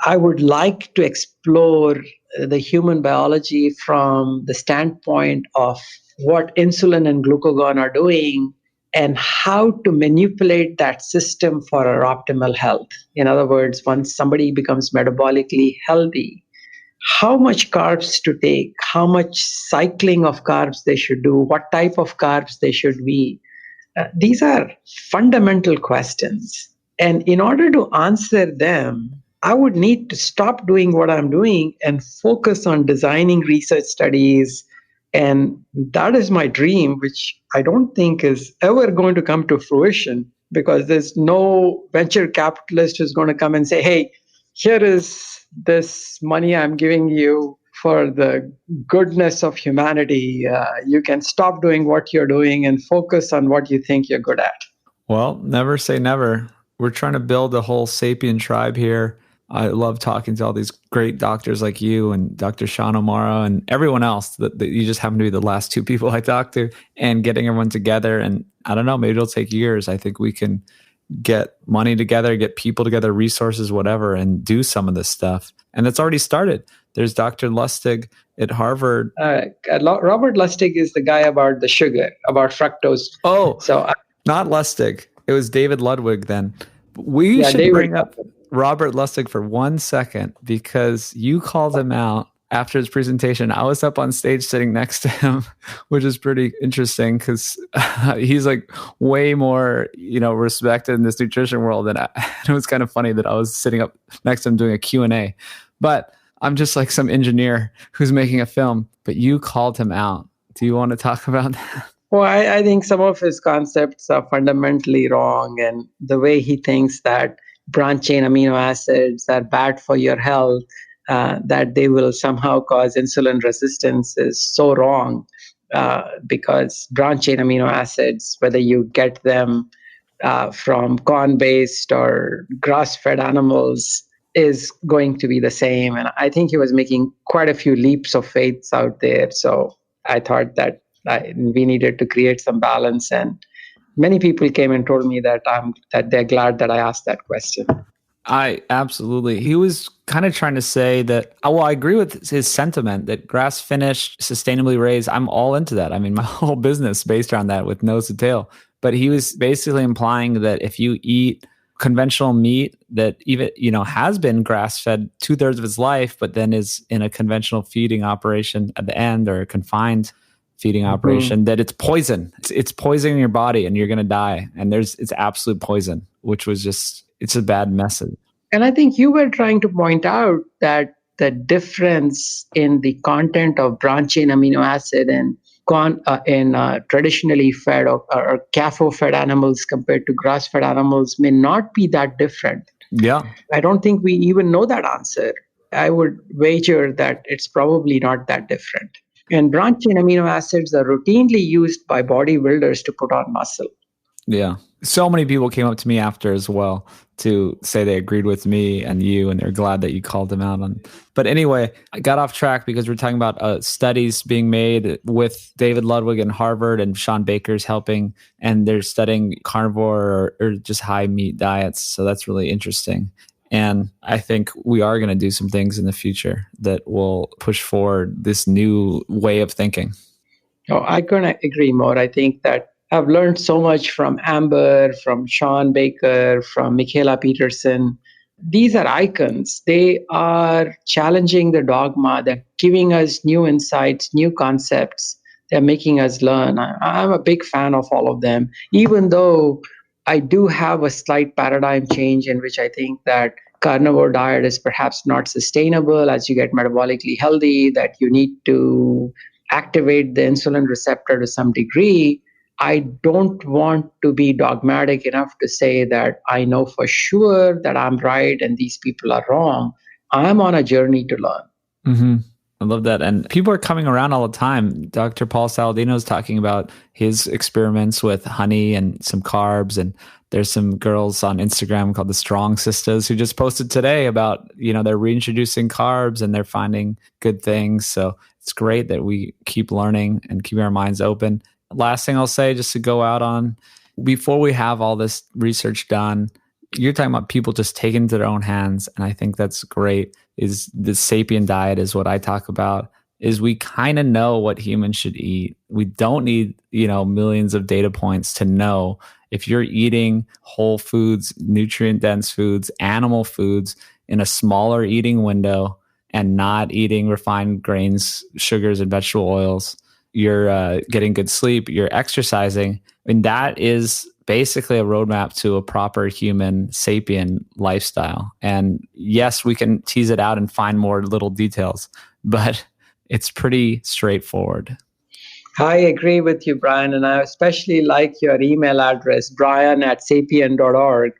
I would like to explore the human biology from the standpoint of what insulin and glucagon are doing and how to manipulate that system for our optimal health. In other words, once somebody becomes metabolically healthy, how much carbs to take, how much cycling of carbs they should do, what type of carbs they should be. These are fundamental questions. And in order to answer them, I would need to stop doing what I'm doing and focus on designing research studies. And that is my dream, which I don't think is ever going to come to fruition because there's no venture capitalist who's going to come and say, hey, here is this money I'm giving you for the goodness of humanity. You can stop doing what you're doing and focus on what you think you're good at. Well, never say never. We're trying to build a whole sapien tribe here. I love talking to all these great doctors like you and Dr. Sean O'Mara and everyone else that you just happen to be the last two people I talked to, and getting everyone together. And I don't know, maybe it'll take years. I think we can get money together, get people together, resources, whatever, and do some of this stuff. And it's already started. There's Dr. Lustig at Harvard. Robert Lustig is the guy about the sugar, about fructose. Not Lustig. It was David Ludwig then. We should bring up Robert Lustig for 1 second because you called him out after his presentation. I was up on stage sitting next to him, which is pretty interesting because he's like way more, respected in this nutrition world. And it was kind of funny that I was sitting up next to him doing a Q&A. But I'm just like some engineer who's making a film, but you called him out. Do you want to talk about that? Well, I think some of his concepts are fundamentally wrong. And the way he thinks that branched-chain amino acids are bad for your health, that they will somehow cause insulin resistance is so wrong because branched-chain amino acids, whether you get them from corn-based or grass-fed animals, is going to be the same. And I think he was making quite a few leaps of faith out there. So I thought that we needed to create some balance. And many people came and told me that they're glad that I asked that question. Absolutely. He was kind of trying to say that, I agree with his sentiment that grass finished, sustainably raised, I'm all into that. I mean, my whole business based around that with nose to tail. But he was basically implying that if you eat conventional meat that even, has been grass-fed 2/3 of its life, but then is in a conventional feeding operation at the end or a confined feeding operation, that it's poison. It's poisoning your body and you're going to die. And it's absolute poison, which was it's a bad message. And I think you were trying to point out that the difference in the content of branched-chain amino acid and in traditionally fed or CAFO-fed animals compared to grass-fed animals may not be that different. Yeah. I don't think we even know that answer. I would wager that it's probably not that different. And branched-chain amino acids are routinely used by bodybuilders to put on muscle. Yeah. So many people came up to me after as well to say they agreed with me and you, and they're glad that you called them out on. But anyway, I got off track because we're talking about studies being made with David Ludwig in Harvard and Sean Baker's helping, and they're studying carnivore or just high meat diets. So that's really interesting. And I think we are going to do some things in the future that will push forward this new way of thinking. Oh, I couldn't agree more. I think that I've learned so much from Amber, from Sean Baker, from Michaela Peterson. These are icons. They are challenging the dogma. They're giving us new insights, new concepts. They're making us learn. I'm a big fan of all of them, even though I do have a slight paradigm change in which I think that carnivore diet is perhaps not sustainable as you get metabolically healthy, that you need to activate the insulin receptor to some degree. I don't want to be dogmatic enough to say that I know for sure that I'm right and these people are wrong. I'm on a journey to learn. Mm-hmm. I love that. And people are coming around all the time. Dr. Paul Saladino is talking about his experiments with honey and some carbs. And there's some girls on Instagram called the Strong Sisters who just posted today about, they're reintroducing carbs and they're finding good things. So it's great that we keep learning and keeping our minds open. Last thing I'll say, just to go out on, before we have all this research done, you're talking about people just taking it into their own hands. And I think that's great. Is the sapien diet is what I talk about, is we kind of know what humans should eat. We don't need, millions of data points to know if you're eating whole foods, nutrient dense foods, animal foods in a smaller eating window and not eating refined grains, sugars, and vegetable oils, you're getting good sleep, you're exercising. And that is basically a roadmap to a proper human sapien lifestyle. And yes, we can tease it out and find more little details, but it's pretty straightforward. I agree with you, Brian, and I especially like your email address, brian@sapien.org.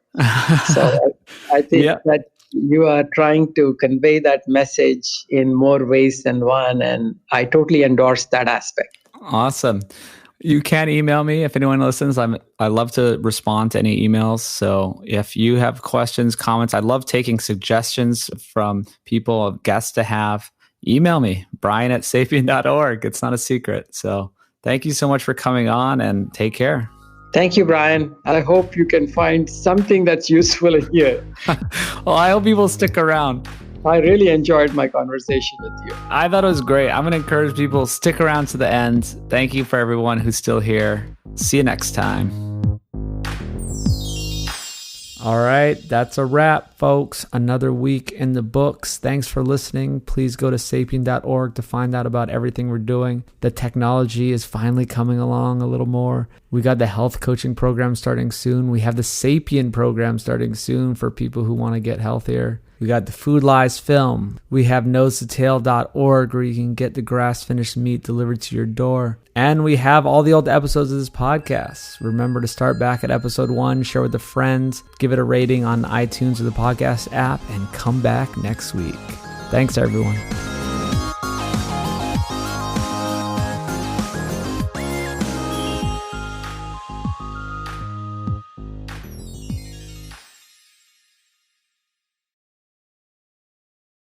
So I think that you are trying to convey that message in more ways than one, and I totally endorse that aspect. Awesome. You can email me if anyone listens. I love to respond to any emails. So if you have questions, comments, I love taking suggestions from people, guests to have. Email me, brian@sapien.org. It's not a secret. So thank you so much for coming on, and take care. Thank you, Brian. I hope you can find something that's useful in here. Well, I hope people stick around. I really enjoyed my conversation with you. I thought it was great. I'm going to encourage people to stick around to the end. Thank you for everyone who's still here. See you next time. All right, that's a wrap, folks. Another week in the books. Thanks for listening. Please go to sapien.org to find out about everything we're doing. The technology is finally coming along a little more. We got the health coaching program starting soon. We have the Sapien program starting soon for people who want to get healthier. We got the Food Lies film. We have nosetotale.org where you can get the grass-finished meat delivered to your door. And we have all the old episodes of this podcast. Remember to start back at episode 1, share with a friend, give it a rating on iTunes or the podcast app, and come back next week. Thanks, everyone.